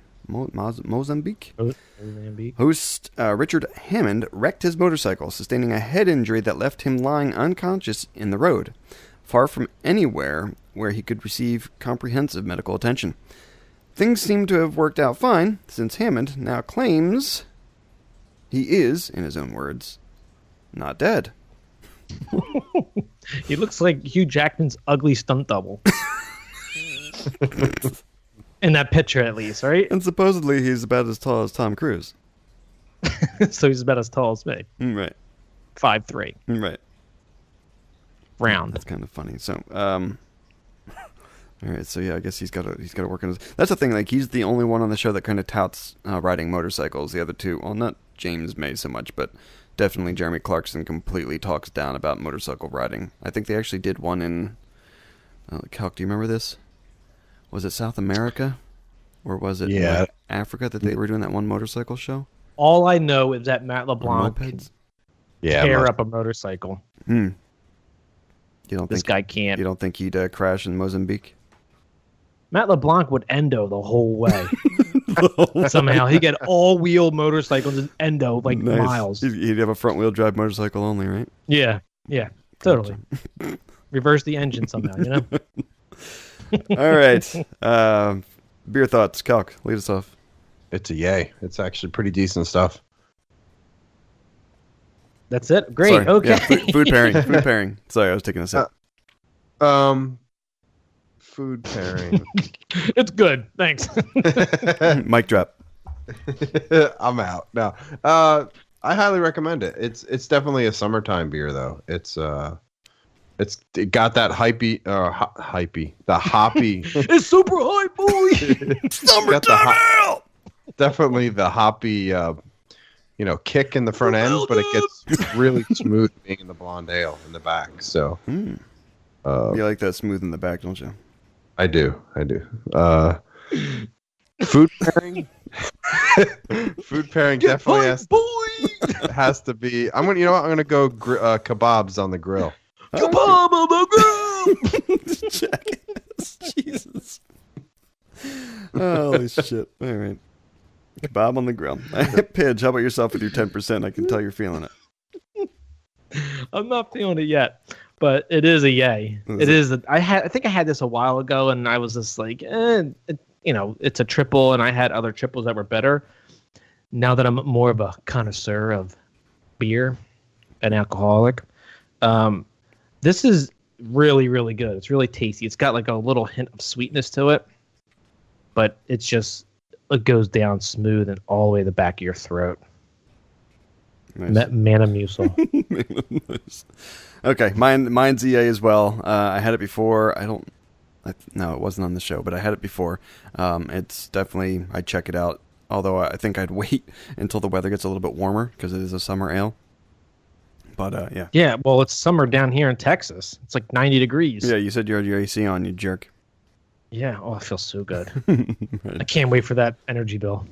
[SPEAKER 2] host Richard Hammond wrecked his motorcycle, sustaining a head injury that left him lying unconscious in the road, far from anywhere where he could receive comprehensive medical attention. Things seem to have worked out fine, since Hammond now claims he is, in his own words, not dead.
[SPEAKER 1] He looks like Hugh Jackman's ugly stunt double. In that picture, at least, right?
[SPEAKER 2] And supposedly he's about as tall as Tom Cruise.
[SPEAKER 1] So he's about as tall as me.
[SPEAKER 2] Right.
[SPEAKER 1] 5'3".
[SPEAKER 2] Right.
[SPEAKER 1] Round.
[SPEAKER 2] That's kind of funny. So, all right. So yeah, I guess he's got to work on his. That's the thing. Like he's the only one on the show that kind of touts riding motorcycles. The other two, well, not James May so much, but definitely Jeremy Clarkson completely talks down about motorcycle riding. I think they actually did one in. Calc, do you remember this? Was it South America, or was it Africa that they were doing that one motorcycle show?
[SPEAKER 1] All I know is that Matt LeBlanc can tear up a motorcycle.
[SPEAKER 2] You don't
[SPEAKER 1] this
[SPEAKER 2] think
[SPEAKER 1] guy can't.
[SPEAKER 2] You don't think he'd crash in Mozambique?
[SPEAKER 1] Matt LeBlanc would endo the whole way. Somehow he'd get all-wheel motorcycles and endo like miles.
[SPEAKER 2] He'd have a front-wheel drive motorcycle only, right?
[SPEAKER 1] Yeah, totally. Reverse the engine somehow, you know.
[SPEAKER 2] All right. Beer thoughts. Calc, lead us off.
[SPEAKER 4] It's a yay. It's actually pretty decent stuff.
[SPEAKER 1] That's it. Great.
[SPEAKER 2] Sorry.
[SPEAKER 1] Okay.
[SPEAKER 2] Yeah, food pairing. Food pairing. Sorry, I was taking a sip.
[SPEAKER 4] Food pairing.
[SPEAKER 1] It's good. Thanks.
[SPEAKER 2] Mic drop.
[SPEAKER 4] I'm out. No. I highly recommend it. It's definitely a summertime beer though. It got that hypey the hoppy.
[SPEAKER 1] It's super high, boy.
[SPEAKER 2] Summertime.
[SPEAKER 4] Definitely the hoppy kick in the front end, but it gets really smooth being in the blonde ale in the back. So
[SPEAKER 2] you like that smooth in the back, don't you?
[SPEAKER 4] I do. Food pairing. Food pairing definitely has to be. I'm gonna go kebabs on the grill.
[SPEAKER 1] Kebab on the grill.
[SPEAKER 2] Jackass. Jesus. Holy shit! All right. Kebab on the grill. Pidge, how about yourself with your 10%? I can tell you're feeling it.
[SPEAKER 1] I'm not feeling it yet, but it is a yay. I think I had this a while ago, and I was just like, it's a triple, and I had other triples that were better. Now that I'm more of a connoisseur of beer and alcoholic, this is really, really good. It's really tasty. It's got like a little hint of sweetness to it, but it goes down smooth and all the way to the back of your throat.
[SPEAKER 2] Nice.
[SPEAKER 1] Manamucil.
[SPEAKER 2] Okay, mine's EA as well. I had it before. No, it wasn't on the show, but I had it before. It's definitely, I'd check it out. Although I think I'd wait until the weather gets a little bit warmer because it is a summer ale. But yeah.
[SPEAKER 1] Yeah, well, it's summer down here in Texas. It's like 90 degrees.
[SPEAKER 2] Yeah, you said you had your AC on, you jerk.
[SPEAKER 1] Yeah, I feel so good. Right. I can't wait for that energy bill.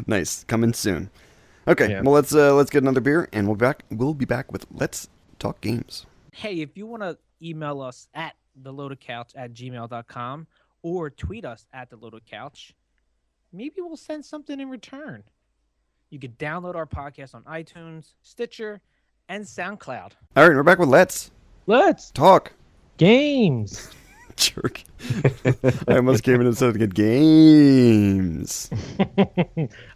[SPEAKER 2] Nice, coming soon. Okay, yeah. Well let's get another beer, and we'll be back with Let's Talk Games.
[SPEAKER 5] Hey, if you want to email us at theloadedcouch@gmail.com or tweet us at theloadedcouch, maybe we'll send something in return. You can download our podcast on iTunes, Stitcher, and SoundCloud.
[SPEAKER 2] All right, we're back with Let's Talk
[SPEAKER 1] Games.
[SPEAKER 2] Jerk. I almost came in and said good games.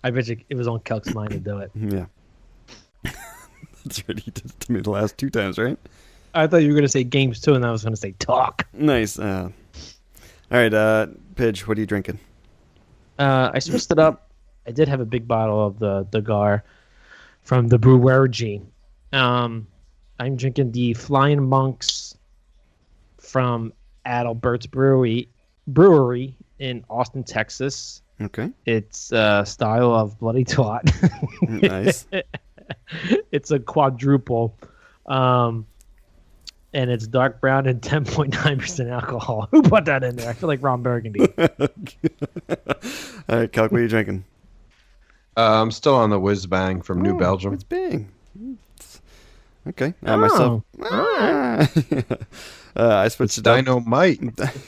[SPEAKER 1] I bet you it was on Celk's mind to do it.
[SPEAKER 2] Yeah. That's right. He did it to me the last 2 times, right?
[SPEAKER 1] I thought you were going to say games too, and I was going to say talk.
[SPEAKER 2] Nice. All right, Pidge, what are you drinking?
[SPEAKER 1] I switched it up. I did have a big bottle of the Garre from the Brouwerji. I'm drinking the Flyin Monks from Adelbert's brewery in Austin, Texas.
[SPEAKER 2] Okay.
[SPEAKER 1] It's style of bloody twat.
[SPEAKER 2] Nice.
[SPEAKER 1] It's a quadruple. And it's dark brown and 10.9% alcohol. Who put that in there? I feel like Ron Burgundy.
[SPEAKER 2] All right, Celk, what are you drinking?
[SPEAKER 4] I'm still on the Whizbank from New Belgium.
[SPEAKER 2] It's big. Okay. Myself. I switched it up.
[SPEAKER 4] Dynamite.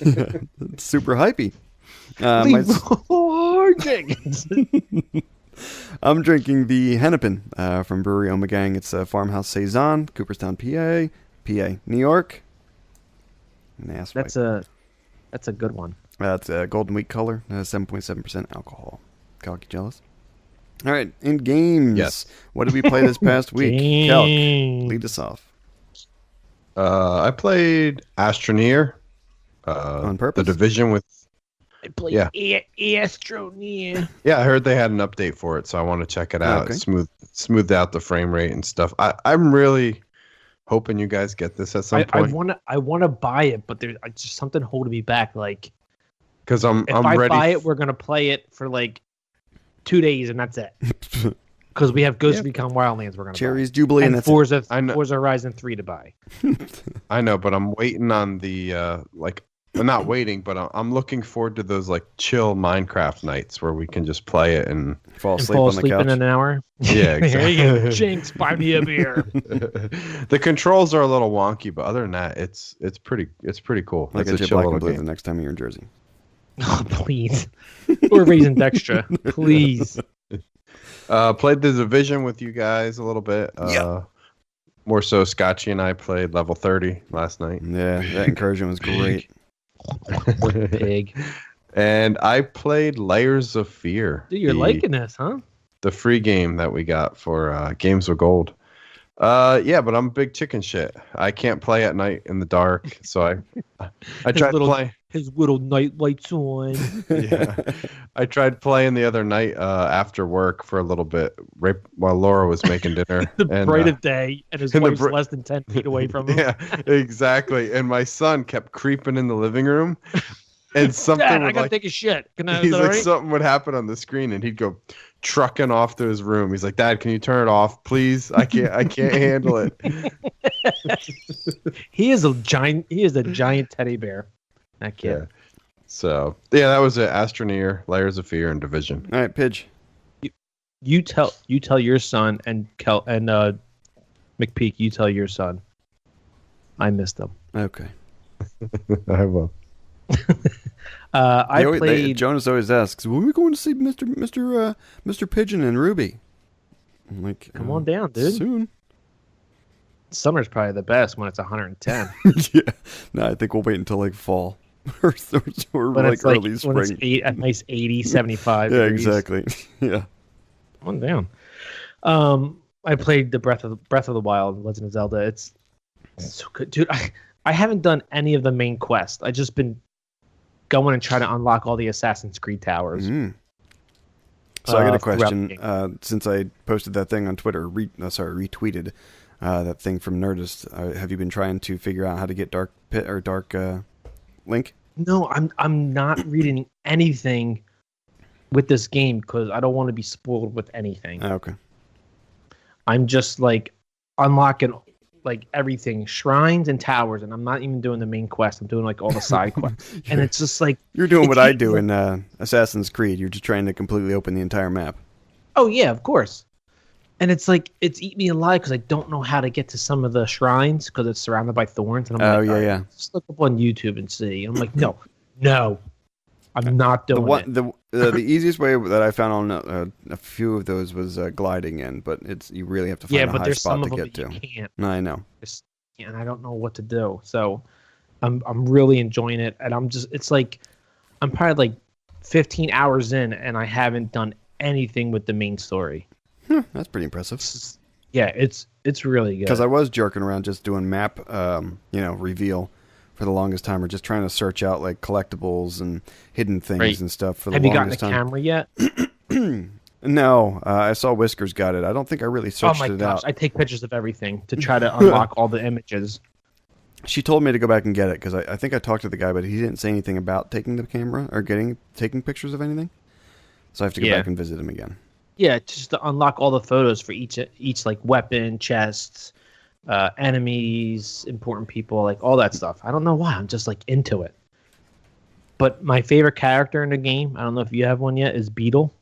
[SPEAKER 2] It's super hypey. I'm drinking the Hennepin from Brewery Ommegang. It's a Farmhouse Saison, Cooperstown, PA, New York.
[SPEAKER 1] That's a good one.
[SPEAKER 2] It's a golden wheat color, 7.7% alcohol. Celk, you jealous? All right, in games.
[SPEAKER 4] Yes.
[SPEAKER 2] What did we play this past week? Celk, lead us off.
[SPEAKER 4] I played Astroneer.
[SPEAKER 2] On purpose?
[SPEAKER 4] The Division with...
[SPEAKER 1] I played Astroneer.
[SPEAKER 4] Yeah, I heard they had an update for it, so I want to check it out.
[SPEAKER 2] Okay.
[SPEAKER 4] Smoothed out the frame rate and stuff. I'm really hoping you guys get this at some point.
[SPEAKER 1] I want to buy it, but there's just something holding me back. Like,
[SPEAKER 4] because I'm
[SPEAKER 1] if
[SPEAKER 4] ready.
[SPEAKER 1] I buy it, we're gonna play it for like 2 days, and that's it. Because we have Ghost Recon Wildlands, we're gonna
[SPEAKER 2] Cherries,
[SPEAKER 1] buy.
[SPEAKER 2] Jubilee, and that's
[SPEAKER 1] Forza Horizon 3 to buy.
[SPEAKER 4] I know, but I'm waiting on the I'm not waiting, but I'm looking forward to those like chill Minecraft nights where we can just play it and
[SPEAKER 2] fall asleep on the couch
[SPEAKER 1] in an hour.
[SPEAKER 4] Yeah, exactly.
[SPEAKER 1] There you go. Jinx, buy me a beer.
[SPEAKER 4] The controls are a little wonky, but other than that, it's pretty cool.
[SPEAKER 2] Like
[SPEAKER 4] it's
[SPEAKER 2] a Black and Blue the next time you're in Jersey.
[SPEAKER 1] Oh, please. Or Raisin Dextra, please.
[SPEAKER 4] Played the Division with you guys a little bit. More so, Scotchy and I played level 30 last night.
[SPEAKER 2] Yeah, that incursion was great.
[SPEAKER 1] Big.
[SPEAKER 4] And I played Layers of Fear.
[SPEAKER 1] Dude, you're liking this, huh?
[SPEAKER 4] the free game that we got for Games with Gold. Yeah, but I'm big chicken shit. I can't play at night in the dark, so I tried playing.
[SPEAKER 1] His little night lights on.
[SPEAKER 4] Yeah, I tried playing the other night after work for a little bit, right while Laura was making dinner.
[SPEAKER 1] The bright of day, and his wife's less than 10 feet away from him.
[SPEAKER 4] Yeah, exactly. And my son kept creeping in the living room, and something.
[SPEAKER 1] Dad, I gotta take a shit.
[SPEAKER 4] He's like, something would happen on the screen, and he'd go trucking off to his room. He's like, Dad, can you turn it off, please? I can't handle it.
[SPEAKER 1] He is a giant teddy bear. That kid.
[SPEAKER 4] Yeah. So that was it. Astroneer, Layers of Fear, and Division.
[SPEAKER 2] All right, Pidge.
[SPEAKER 1] You tell your son, and McPeak, you tell your son. I missed them.
[SPEAKER 2] Okay.
[SPEAKER 4] I will.
[SPEAKER 2] Jonas always asks, "When are we going to see Mr. Pigeon and Ruby?" I'm like,
[SPEAKER 1] come on down, dude.
[SPEAKER 2] Soon.
[SPEAKER 1] Summer's probably the best when it's 110.
[SPEAKER 2] Yeah. No, I think we'll wait until like fall or like early spring.
[SPEAKER 1] When it's a nice 80, 75
[SPEAKER 2] yeah,
[SPEAKER 1] degrees.
[SPEAKER 2] Exactly. Yeah.
[SPEAKER 1] Come on down. I played the Breath of the Wild, Legend of Zelda. It's so good, dude. I haven't done any of the main quest. I just been going and trying to unlock all the Assassin's Creed towers.
[SPEAKER 2] Mm. So I got a question. Since I posted that thing on Twitter, retweeted that thing from Nerdist. Have you been trying to figure out how to get Dark Pit or Dark Link?
[SPEAKER 1] No, I'm not reading anything with this game because I don't want to be spoiled with anything.
[SPEAKER 2] Okay.
[SPEAKER 1] I'm just like unlocking like everything, shrines and towers, and I'm not even doing the main quest. I'm doing like all the side quests, and it's just like
[SPEAKER 2] you're doing what I do in Assassin's Creed. You're just trying to completely open the entire map.
[SPEAKER 1] Oh yeah, of course. And it's like it's eating me alive because I don't know how to get to some of the shrines because it's surrounded by thorns. And I'm
[SPEAKER 2] yeah.
[SPEAKER 1] Just look up on YouTube and see. I'm like, no, I'm not doing it.
[SPEAKER 2] The easiest way that I found on a few of those was gliding in, but you really have to find a high spot to get to.
[SPEAKER 1] You can't.
[SPEAKER 2] No, I know.
[SPEAKER 1] And I don't know what to do. So I'm really enjoying it, and it's like I'm probably like 15 hours in, and I haven't done anything with the main story.
[SPEAKER 2] That's pretty impressive.
[SPEAKER 1] Yeah, it's really good.
[SPEAKER 2] Because I was jerking around just doing map, reveal for the longest time, or just trying to search out like collectibles and hidden things and stuff for the longest time.
[SPEAKER 1] Have you gotten a camera yet?
[SPEAKER 2] No, I saw Whiskers got it. I don't think I really searched it out.
[SPEAKER 1] I take pictures of everything to try to unlock all the images.
[SPEAKER 2] She told me to go back and get it because I think I talked to the guy, but he didn't say anything about taking the camera or taking pictures of anything. So I have to go back and visit him again.
[SPEAKER 1] Yeah, just to unlock all the photos for each like weapon, chests, enemies, important people, like all that stuff. I don't know why. I'm just like into it. But my favorite character in the game, I don't know if you have one yet, is Beetle.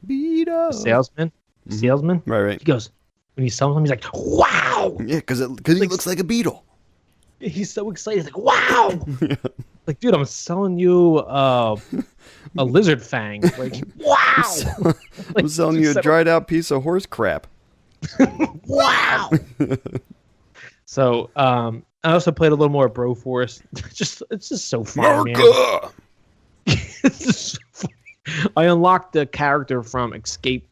[SPEAKER 2] Beetle.
[SPEAKER 1] The salesman.
[SPEAKER 2] Mm-hmm.
[SPEAKER 1] Salesman.
[SPEAKER 2] Right.
[SPEAKER 1] He goes, when he sells them, he's like, wow.
[SPEAKER 2] Yeah, because he looks like a beetle.
[SPEAKER 1] He's so excited. He's like, wow. Like, dude, I'm selling you a lizard fang. Like, wow.
[SPEAKER 2] I'm selling you a dried out piece of horse crap.
[SPEAKER 1] Wow. So, I also played a little more BroForce. It's just so fun, man. It's just so fun. I unlocked the character from Escape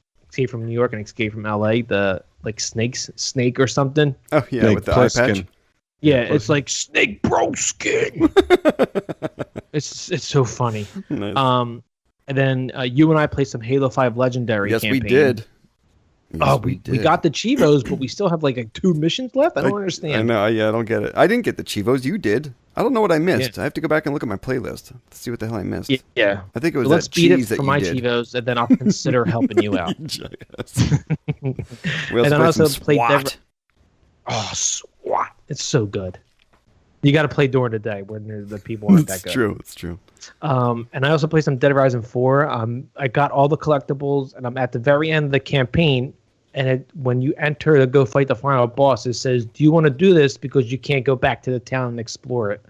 [SPEAKER 1] from New York and Escape from LA. The like snake or something.
[SPEAKER 2] Oh yeah, with the eye patch.
[SPEAKER 1] Yeah, it's like Snake Broskin. It's so funny.
[SPEAKER 2] Nice.
[SPEAKER 1] And then you and I played some Halo 5 Legendary campaign.
[SPEAKER 2] We did. Yes,
[SPEAKER 1] we got the Chivos, but we still have like 2 missions left. I don't understand.
[SPEAKER 2] I know. Yeah, I don't get it. I didn't get the Chivos. You did. I don't know what I missed.
[SPEAKER 1] Yeah.
[SPEAKER 2] I have to go back and look at my playlist to see what the hell I missed.
[SPEAKER 1] Yeah.
[SPEAKER 2] I think it was
[SPEAKER 1] let's
[SPEAKER 2] that
[SPEAKER 1] beat
[SPEAKER 2] cheese
[SPEAKER 1] it
[SPEAKER 2] that
[SPEAKER 1] for
[SPEAKER 2] you
[SPEAKER 1] my
[SPEAKER 2] did.
[SPEAKER 1] Chivos, and then I'll consider helping you out.
[SPEAKER 2] We also played SWAT.
[SPEAKER 1] SWAT! It's so good. You got to play during the day when the people aren't that good.
[SPEAKER 2] It's true.
[SPEAKER 1] And I also played some Dead Rising 4. I got all the collectibles, and I'm at the very end of the campaign. And when you enter to go fight the final boss, it says, "Do you want to do this because you can't go back to the town and explore it?"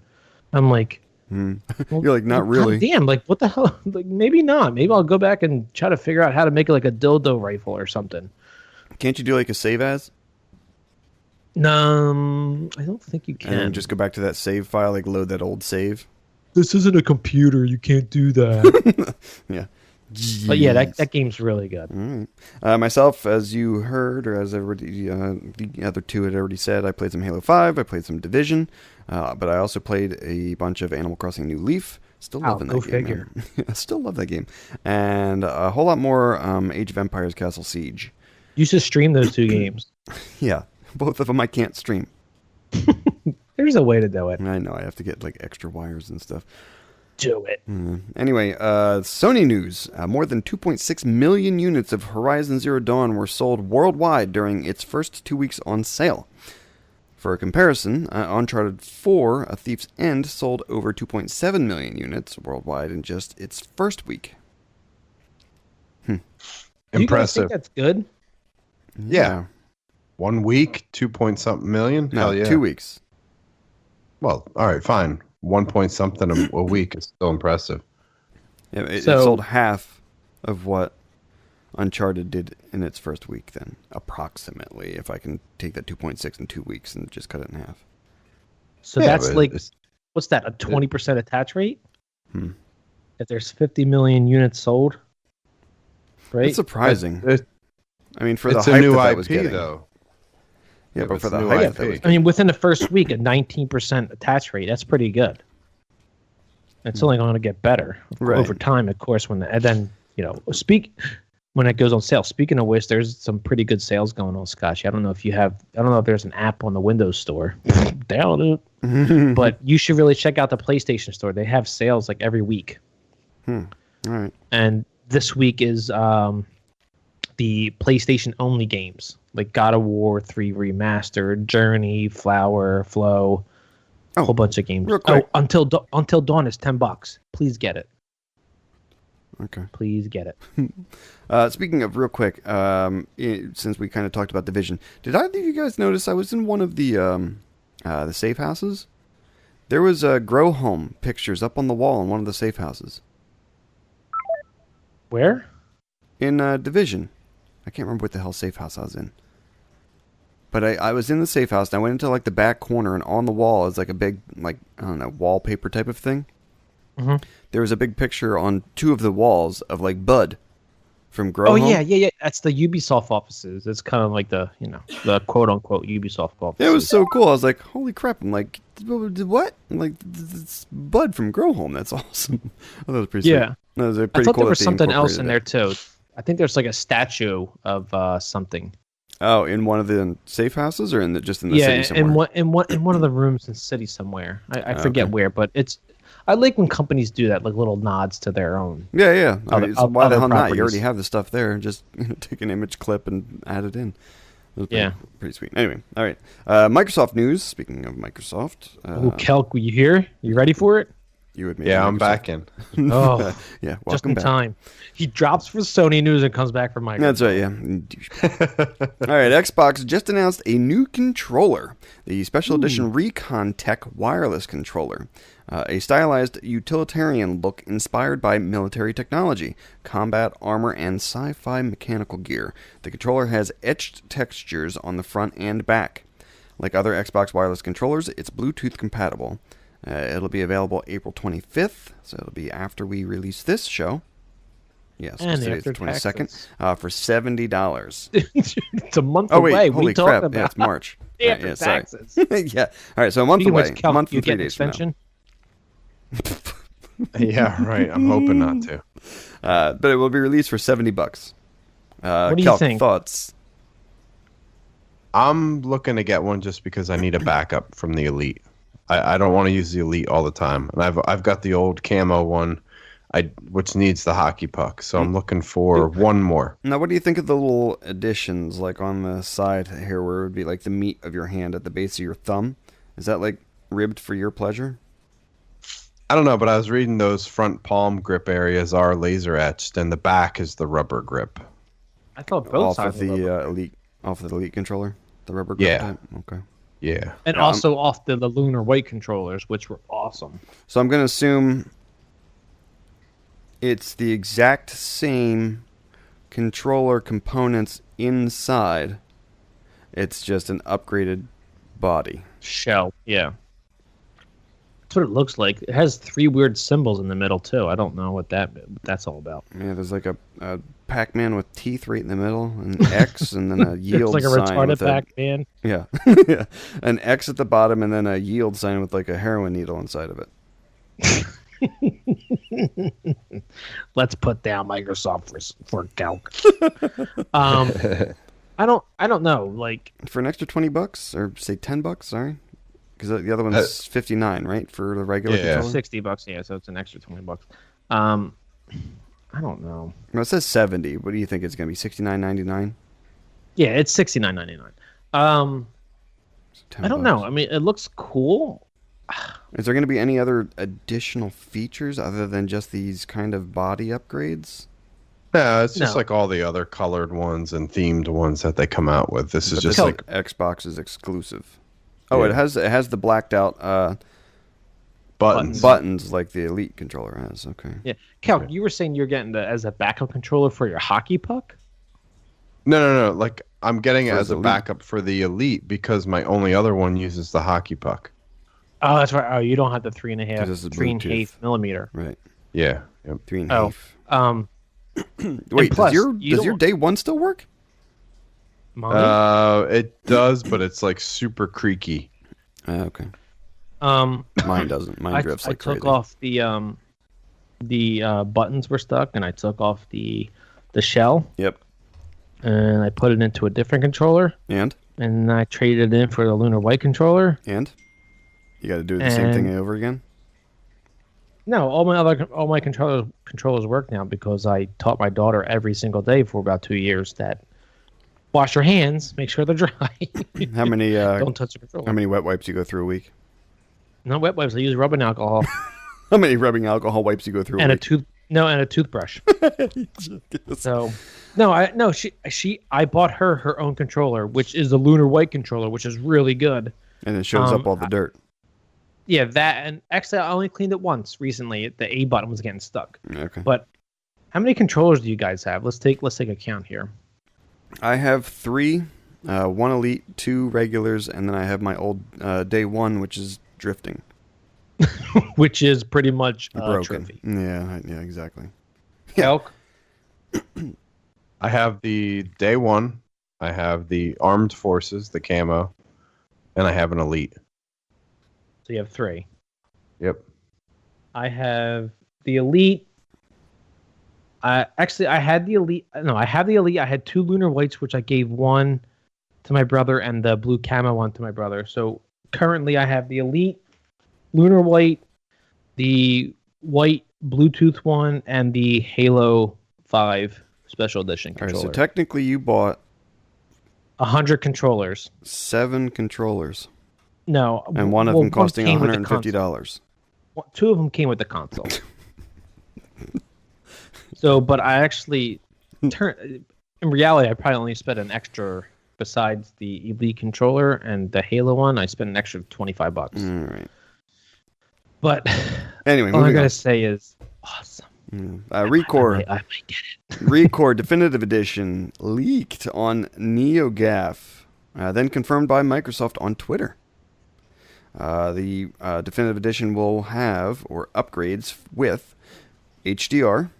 [SPEAKER 1] I'm like,
[SPEAKER 2] well, you're like, not really.
[SPEAKER 1] Damn, like what the hell? Like maybe not. Maybe I'll go back and try to figure out how to make it like a dildo rifle or something.
[SPEAKER 2] Can't you do like a save as?
[SPEAKER 1] No, I don't think you can.
[SPEAKER 2] And just go back to that save file, like load that old save.
[SPEAKER 1] This isn't a computer. You can't do that.
[SPEAKER 2] Yeah.
[SPEAKER 1] But yeah, that game's really good.
[SPEAKER 2] All right. Myself, as you heard, or as everybody, the other two had already said, I played some Halo 5, I played some Division, but I also played a bunch of Animal Crossing New Leaf. Still loving that game. Go figure. I still love that game. And a whole lot more Age of Empires Castle Siege.
[SPEAKER 1] You should stream those two games.
[SPEAKER 2] Yeah, both of them I can't stream.
[SPEAKER 1] There's a way to do it.
[SPEAKER 2] I know, I have to get like extra wires and stuff.
[SPEAKER 1] Do it.
[SPEAKER 2] Anyway, Sony news. More than 2.6 million units of Horizon Zero Dawn were sold worldwide during its first 2 weeks on sale. For a comparison, Uncharted 4, A Thief's End, sold over 2.7 million units worldwide in just its first week.
[SPEAKER 4] Impressive.
[SPEAKER 1] Do you guys think that's good?
[SPEAKER 4] Yeah. 1 week, 2-point-something million?
[SPEAKER 2] No,
[SPEAKER 4] Hell yeah.
[SPEAKER 2] 2 weeks.
[SPEAKER 4] Well, all right, fine. 1-point-something a week is still impressive.
[SPEAKER 2] Yeah, it sold half of what Uncharted did in its first week then, approximately, if I can take that 2.6 in 2 weeks and just cut it in half.
[SPEAKER 1] So that's like, what's that, a 20% attach rate? If there's 50 million units sold, right?
[SPEAKER 2] It's surprising. I mean, for the
[SPEAKER 4] it's
[SPEAKER 2] hype
[SPEAKER 4] a new
[SPEAKER 2] that
[SPEAKER 4] IP,
[SPEAKER 2] was getting.
[SPEAKER 4] though.
[SPEAKER 2] Yeah, but for the
[SPEAKER 4] new
[SPEAKER 2] hype that
[SPEAKER 4] IP.
[SPEAKER 2] was
[SPEAKER 1] I mean, within the first week, a 19% attach rate, that's pretty good. It's only going to get better over time, of course, when when it goes on sale. Speaking of which, there's some pretty good sales going on, Scotch. I don't know if there's an app on the Windows Store. Download it. But you should really check out the PlayStation Store. They have sales like every week.
[SPEAKER 2] All right.
[SPEAKER 1] And this week is the PlayStation only games, like God of War 3 Remastered, Journey, Flow, a whole bunch of games.
[SPEAKER 2] Real quick.
[SPEAKER 1] Until Dawn is $10. Please get it.
[SPEAKER 2] Okay.
[SPEAKER 1] Please get it.
[SPEAKER 2] Speaking of real quick, since we kind of talked about Division, did either of you guys notice I was in one of the safe houses? There was grow home pictures up on the wall in one of the safe houses.
[SPEAKER 1] Where?
[SPEAKER 2] In Division. I can't remember what the hell safe house I was in. But I was in the safe house, and I went into like the back corner, and on the wall is like a big, like, I don't know, wallpaper type of thing.
[SPEAKER 1] Mm-hmm.
[SPEAKER 2] There was a big picture on two of the walls of like Bud from Grow Home.
[SPEAKER 1] Yeah. That's the Ubisoft offices. It's kind of like the quote unquote Ubisoft offices.
[SPEAKER 2] It was so cool. I was like, holy crap. I'm like, what? I'm like, it's Bud from Grow Home. That's awesome. I thought it was pretty sweet.
[SPEAKER 1] Yeah.
[SPEAKER 2] That was pretty
[SPEAKER 1] I thought
[SPEAKER 2] cool
[SPEAKER 1] there was
[SPEAKER 2] that they
[SPEAKER 1] something else
[SPEAKER 2] incorporated
[SPEAKER 1] in there too. I think there's like a statue of something.
[SPEAKER 2] Oh, in one of the safe houses, or just in the city somewhere?
[SPEAKER 1] in one of the rooms in the city somewhere. I forget where, but I like when companies do that, like little nods to their own.
[SPEAKER 2] Yeah. I mean, why the hell not? You
[SPEAKER 1] properties.
[SPEAKER 2] already have the stuff there. Just take an image clip and add it in. It was pretty sweet. Anyway, all right. Microsoft news. Speaking of Microsoft.
[SPEAKER 1] Kelk, you here? You ready for it?
[SPEAKER 2] You would
[SPEAKER 4] Yeah, I'm back in.
[SPEAKER 1] Oh,
[SPEAKER 2] yeah,
[SPEAKER 1] just in
[SPEAKER 2] back.
[SPEAKER 1] time. He drops for Sony news and comes back for Microsoft.
[SPEAKER 2] That's right, yeah. All right, Xbox just announced a new controller, the special edition Recon Tech wireless controller. A stylized utilitarian look inspired by military technology, combat armor, and sci-fi mechanical gear. The controller has etched textures on the front and back. Like other Xbox wireless controllers, it's Bluetooth compatible. It'll be available April 25th, so it'll be after we release this show. Yes,
[SPEAKER 1] and
[SPEAKER 2] today's the 22nd. For $70.
[SPEAKER 1] It's a month away.
[SPEAKER 2] Holy crap. Yeah, it's March.
[SPEAKER 1] After taxes.
[SPEAKER 2] Yeah. All right, so a month away.
[SPEAKER 1] Kelk,
[SPEAKER 2] a month
[SPEAKER 1] you
[SPEAKER 2] and 3
[SPEAKER 1] get
[SPEAKER 2] days
[SPEAKER 1] extension?
[SPEAKER 2] from now.
[SPEAKER 4] Yeah, right. I'm hoping not to.
[SPEAKER 2] But it will be released for $70.
[SPEAKER 1] What do
[SPEAKER 2] Kelk,
[SPEAKER 1] you think?
[SPEAKER 2] Thoughts?
[SPEAKER 4] I'm looking to get one just because I need a backup from the Elite. I don't want to use the Elite all the time, and I've got the old camo one, which needs the hockey puck. So I'm looking for one more.
[SPEAKER 2] Now, what do you think of the little additions, like on the side here, where it would be like the meat of your hand at the base of your thumb? Is that like ribbed for your pleasure?
[SPEAKER 4] I don't know, but I was reading those front palm grip areas are laser etched, and the back is the rubber grip.
[SPEAKER 1] I thought both
[SPEAKER 2] off
[SPEAKER 1] sides
[SPEAKER 2] of
[SPEAKER 1] were
[SPEAKER 2] the
[SPEAKER 1] rubber.
[SPEAKER 2] Elite, off of the Elite controller, the rubber grip.
[SPEAKER 4] Yeah.
[SPEAKER 2] Type? Okay.
[SPEAKER 4] Yeah.
[SPEAKER 1] And also off the Lunar White controllers, which were awesome.
[SPEAKER 2] So I'm going to assume it's the exact same controller components inside. It's just an upgraded body.
[SPEAKER 1] Shell, yeah. what it looks like. It has 3 weird symbols in the middle too. I don't know what that's all about.
[SPEAKER 2] Yeah, there's like a Pac-Man with teeth right in the middle, an X, and then a yield
[SPEAKER 1] it's like a
[SPEAKER 2] sign.
[SPEAKER 1] retarded Pac-Man.
[SPEAKER 2] Yeah. Yeah. An X at the bottom, and then a yield sign with like a heroin needle inside of it.
[SPEAKER 1] Let's put down Microsoft for Celk. I don't know. Like
[SPEAKER 2] for an extra $20, or say $10, sorry, because the other one's $59, right, for the regular controller?
[SPEAKER 1] $60, yeah. So it's an extra $20. I don't know.
[SPEAKER 2] Well, it says 70. What do you think it's going to be? $69.99?
[SPEAKER 1] Yeah, it's $69.99. I don't know. I mean, it looks cool.
[SPEAKER 2] Is there going to be any other additional features other than just these kind of body upgrades?
[SPEAKER 4] No, it's just like all the other colored ones and themed ones that they come out with. This is just like
[SPEAKER 2] Xbox is exclusive. Oh, yeah. it has the blacked out buttons like the Elite controller has. Okay.
[SPEAKER 1] Yeah, Cal, you were saying you're getting as a backup controller for your hockey puck?
[SPEAKER 4] No. Like I'm getting it as a backup for the Elite because my only other one uses the hockey puck.
[SPEAKER 1] Oh, that's right. Oh, you don't have the 3.5 millimeter.
[SPEAKER 2] Right.
[SPEAKER 4] Yeah. Yep.
[SPEAKER 2] 3.5. Wait,
[SPEAKER 1] plus,
[SPEAKER 2] does your day one still work?
[SPEAKER 1] Mine?
[SPEAKER 4] It does, but it's like super creaky.
[SPEAKER 2] Okay. Mine doesn't. Mine drifts like crazy.
[SPEAKER 1] I took off the buttons were stuck, and I took off the shell.
[SPEAKER 2] Yep.
[SPEAKER 1] And I put it into a different controller.
[SPEAKER 2] And
[SPEAKER 1] I traded it in for the Lunar White controller.
[SPEAKER 2] And you got to do the same thing over again.
[SPEAKER 1] No, all my controllers work now because I taught my daughter every single day for about 2 years that wash your hands, make sure they're dry.
[SPEAKER 2] How many?
[SPEAKER 1] Don't touch the controller.
[SPEAKER 2] How many wet wipes you go through a week?
[SPEAKER 1] No wet wipes. I use rubbing alcohol.
[SPEAKER 2] How many rubbing alcohol wipes you go through?
[SPEAKER 1] And a toothbrush. So, I bought her own controller, which is the Lunar White controller, which is really good.
[SPEAKER 2] And it shows up all the dirt.
[SPEAKER 1] Yeah, that, and actually I only cleaned it once recently. The A button was getting stuck.
[SPEAKER 2] Okay.
[SPEAKER 1] But how many controllers do you guys have? Let's take a count here.
[SPEAKER 2] I have 3, 1 Elite, 2 regulars, and then I have my old day 1, which is drifting.
[SPEAKER 1] Which is pretty much
[SPEAKER 2] broken.
[SPEAKER 1] trophy.
[SPEAKER 2] Yeah, exactly.
[SPEAKER 1] Celk?
[SPEAKER 4] I have the day 1. I have the Armed Forces, the camo, and I have an Elite.
[SPEAKER 1] So you have 3.
[SPEAKER 4] Yep.
[SPEAKER 1] I have the Elite. I had the Elite. No, I have the Elite. I had 2 Lunar Whites, which I gave 1 to my brother and the blue camo one to my brother. So currently I have the Elite, Lunar White, the white Bluetooth one, and the Halo 5 Special Edition controller.
[SPEAKER 2] All right, so technically you bought
[SPEAKER 1] 100 controllers.
[SPEAKER 2] 7 controllers.
[SPEAKER 1] No.
[SPEAKER 2] And one of them costing $150.
[SPEAKER 1] 2 of them came with the console. So, but I actually in reality, I probably only spent an extra, besides the Elite controller and the Halo one, I spent an extra $25.
[SPEAKER 2] All right.
[SPEAKER 1] But
[SPEAKER 2] anyway,
[SPEAKER 1] all I gotta say is awesome.
[SPEAKER 2] Recore,
[SPEAKER 1] I might get it.
[SPEAKER 2] Recore Definitive Edition leaked on NeoGAF, then confirmed by Microsoft on Twitter. The Definitive Edition will have, or upgrades with, HDR,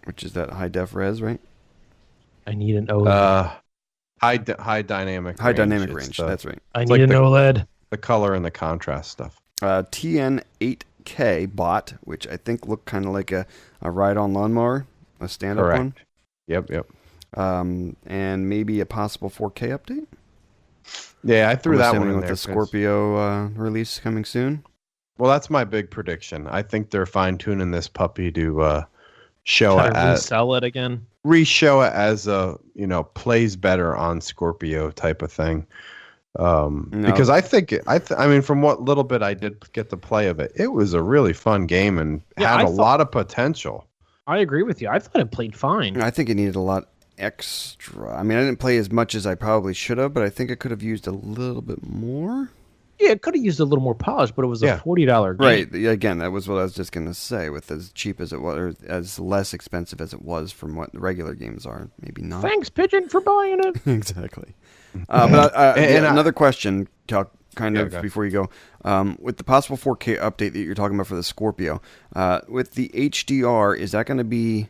[SPEAKER 2] which is that high def res, right?
[SPEAKER 1] I need an OLED.
[SPEAKER 4] High dynamic
[SPEAKER 2] range. That's right.
[SPEAKER 1] I need an OLED.
[SPEAKER 4] The color and the contrast stuff.
[SPEAKER 2] TN8K bot, which I think looked kind of like a ride-on lawnmower, a stand-up one.
[SPEAKER 4] Yep.
[SPEAKER 2] And maybe a possible 4K update.
[SPEAKER 4] Yeah, I threw that one in
[SPEAKER 2] with the Scorpio release coming soon.
[SPEAKER 4] Well, that's my big prediction. I think they're fine-tuning this puppy to show it as
[SPEAKER 1] resell it again.
[SPEAKER 4] Re-show it as a plays better on Scorpio type of thing. Because I think I mean, from what little bit I did get to play of it, it was a really fun game and had a lot of potential.
[SPEAKER 1] I agree with you. I thought it played fine.
[SPEAKER 2] I think it needed a lot extra. I mean, I didn't play as much as I probably should have, but I think I could have used a little bit more.
[SPEAKER 1] Yeah, it could have used a little more polish, but it was a $40 game.
[SPEAKER 2] Right. Again, that was what I was just going to say. With as cheap as it was, or as less expensive as it was from what the regular games are, maybe not.
[SPEAKER 1] Thanks, Pigeon, for buying it.
[SPEAKER 2] Exactly. But another question, Chuck. before you go. With the possible 4K update that you're talking about for the Scorpio, with the HDR, is that going to be...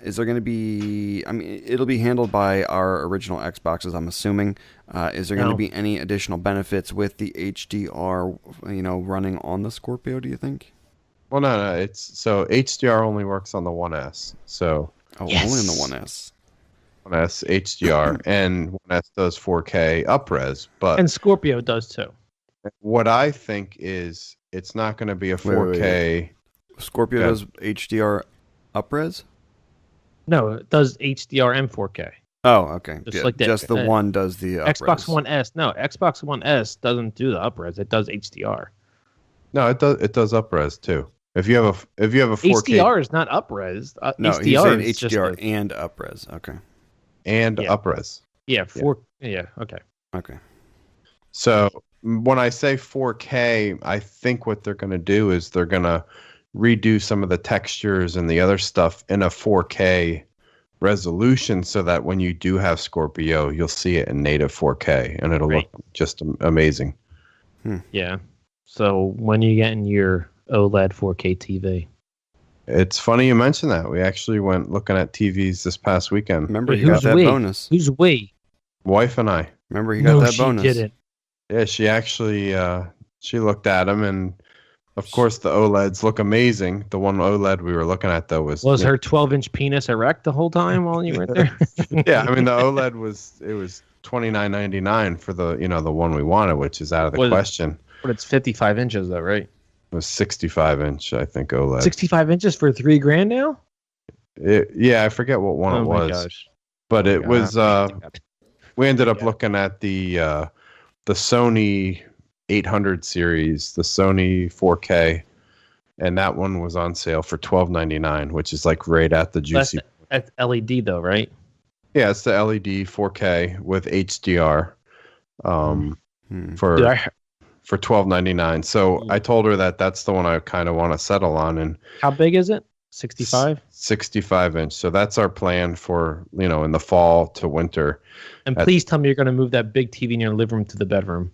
[SPEAKER 2] is there going to be... I mean, it'll be handled by our original Xboxes, I'm assuming. Is there going to be any additional benefits with the HDR, running on the Scorpio, do you think?
[SPEAKER 4] Well, no. So HDR only works on the 1S. So...
[SPEAKER 2] Oh, only on the 1S.
[SPEAKER 4] 1S HDR, and 1S does 4K upres.
[SPEAKER 1] And Scorpio does too.
[SPEAKER 4] What I think is it's not going to be a 4K...
[SPEAKER 2] Wait. Scorpio does HDR upres?
[SPEAKER 1] No, it does HDR and 4K.
[SPEAKER 2] Oh, okay.
[SPEAKER 1] Just
[SPEAKER 2] the one does the upres.
[SPEAKER 1] Xbox One S. No, Xbox One S doesn't do the upres. It does HDR.
[SPEAKER 4] No, it does upres too. If you have a 4K,
[SPEAKER 1] HDR is not upres.
[SPEAKER 2] No,
[SPEAKER 1] HDR
[SPEAKER 2] he's saying HDR and upres. Okay.
[SPEAKER 4] And upres.
[SPEAKER 1] Yeah, okay.
[SPEAKER 2] Okay.
[SPEAKER 4] So when I say 4K, I think what they're going to do is they're going to redo some of the textures and the other stuff in a 4K resolution so that when you do have Scorpio, you'll see it in native 4K and it'll look just amazing.
[SPEAKER 1] Yeah. So when are you getting your OLED 4K TV?
[SPEAKER 4] It's funny you mentioned that. We actually went looking at TVs this past weekend.
[SPEAKER 2] Remember, you got that bonus.
[SPEAKER 1] Who's we?
[SPEAKER 4] Wife and I.
[SPEAKER 2] Remember, he got that bonus.
[SPEAKER 1] She didn't.
[SPEAKER 4] Yeah, she actually she looked at them, and of course the OLEDs look amazing. The one OLED we were looking at though was
[SPEAKER 1] her 12-inch penis erect the whole time while you were there?
[SPEAKER 4] Yeah, I mean the OLED was $29.99 for the the one we wanted, which is out of the question.
[SPEAKER 1] But it's 55 inches though, right?
[SPEAKER 4] It was 65-inch, I think, OLED.
[SPEAKER 1] 65 inches for $3,000 now?
[SPEAKER 4] Yeah, I forget what one it was.
[SPEAKER 1] Gosh.
[SPEAKER 4] But it was. We ended up looking at the Sony 800 series, the Sony 4K, and that one was on sale for $12.99, which is like right at the juicy.
[SPEAKER 1] That's LED though, right?
[SPEAKER 4] Yeah, it's the LED 4K with HDR. For $12.99. So I told her that's the one I kind of want to settle on. And
[SPEAKER 1] how big is it? 65?
[SPEAKER 4] 65-inch. So that's our plan for, in the fall to winter.
[SPEAKER 1] And please tell me you're going to move that big TV in your living room to the bedroom.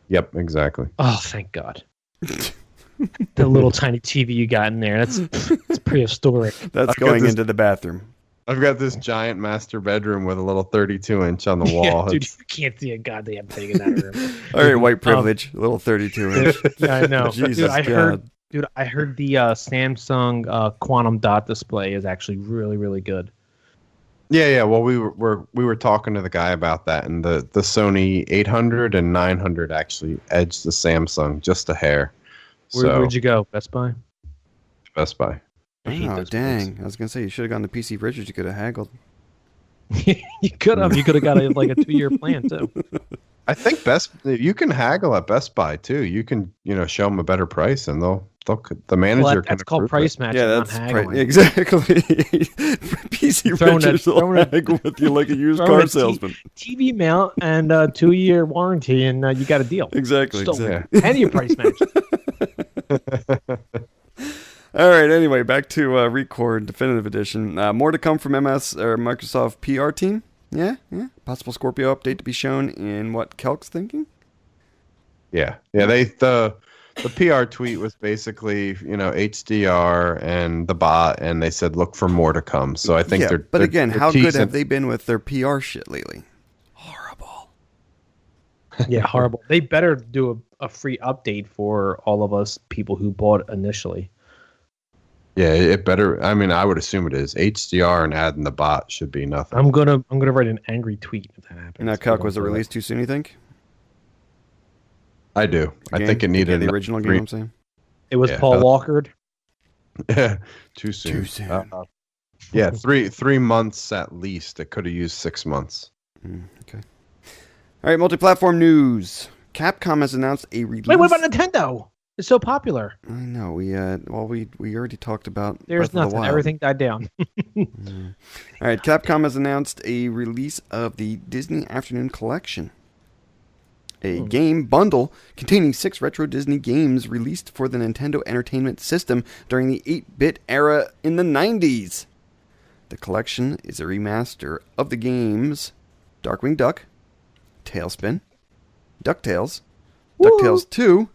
[SPEAKER 4] Yep, exactly.
[SPEAKER 1] Oh, thank God. The little tiny TV you got in there. It's prehistoric.
[SPEAKER 2] That's going into the bathroom.
[SPEAKER 4] I've got this giant master bedroom with a little 32-inch on the wall.
[SPEAKER 1] Yeah, dude, you can't see a goddamn thing in that room.
[SPEAKER 2] All right, white privilege, a little 32-inch.
[SPEAKER 1] Yeah, I know.
[SPEAKER 2] Jesus,
[SPEAKER 1] dude, I heard the Samsung Quantum Dot display is actually really, really good.
[SPEAKER 4] Yeah. Well, we were talking to the guy about that, and the Sony 800 and 900 actually edged the Samsung just a hair.
[SPEAKER 1] Where'd you go? Best Buy?
[SPEAKER 4] Best Buy.
[SPEAKER 2] Oh, dang. I was going to say, you should have gone to PC Richards. You could have haggled.
[SPEAKER 1] You could have. You could have got a 2-year plan, too.
[SPEAKER 4] I think you can haggle at Best Buy, too. You can, show them a better price, and the manager can
[SPEAKER 1] that's called price matching,
[SPEAKER 2] that's
[SPEAKER 1] not haggling.
[SPEAKER 2] Exactly. PC Richards will haggle with you like a used car salesman.
[SPEAKER 1] TV mount and a 2-year warranty, and you got a deal.
[SPEAKER 2] Exactly.
[SPEAKER 1] And your price match.
[SPEAKER 2] All right, anyway, back to Record Definitive Edition. More to come from Microsoft PR team. Yeah. Possible Scorpio update to be shown in what Celk's thinking?
[SPEAKER 4] Yeah. The PR tweet was basically, HDR and the bot, and they said look for more to come. So I think they're.
[SPEAKER 2] But again, how good have they been with their PR shit lately? Horrible.
[SPEAKER 1] Yeah, horrible. They better do a free update for all of us people who bought initially.
[SPEAKER 4] Yeah, it better. I mean, I would assume it is. HDR and adding the bot should be nothing.
[SPEAKER 1] I'm gonna write an angry tweet if that happens.
[SPEAKER 2] And that Celk was it released too soon? You think?
[SPEAKER 4] I do. I think it needed
[SPEAKER 2] the original game. I'm saying
[SPEAKER 1] it was Paul Walkered.
[SPEAKER 4] Yeah, too soon. Yeah, 3 months at least. It could have used 6 months.
[SPEAKER 2] Okay. All right, multi-platform news. Capcom has announced a release.
[SPEAKER 1] Wait, what about Nintendo? It's so popular.
[SPEAKER 2] I know. We already talked about.
[SPEAKER 1] There's nothing. Everything died down.
[SPEAKER 2] All right. Capcom has announced a release of the Disney Afternoon Collection, a game bundle containing 6 retro Disney games released for the Nintendo Entertainment System during the 8-bit era in the 90s. The collection is a remaster of the games Darkwing Duck, Tailspin, DuckTales, DuckTales 2,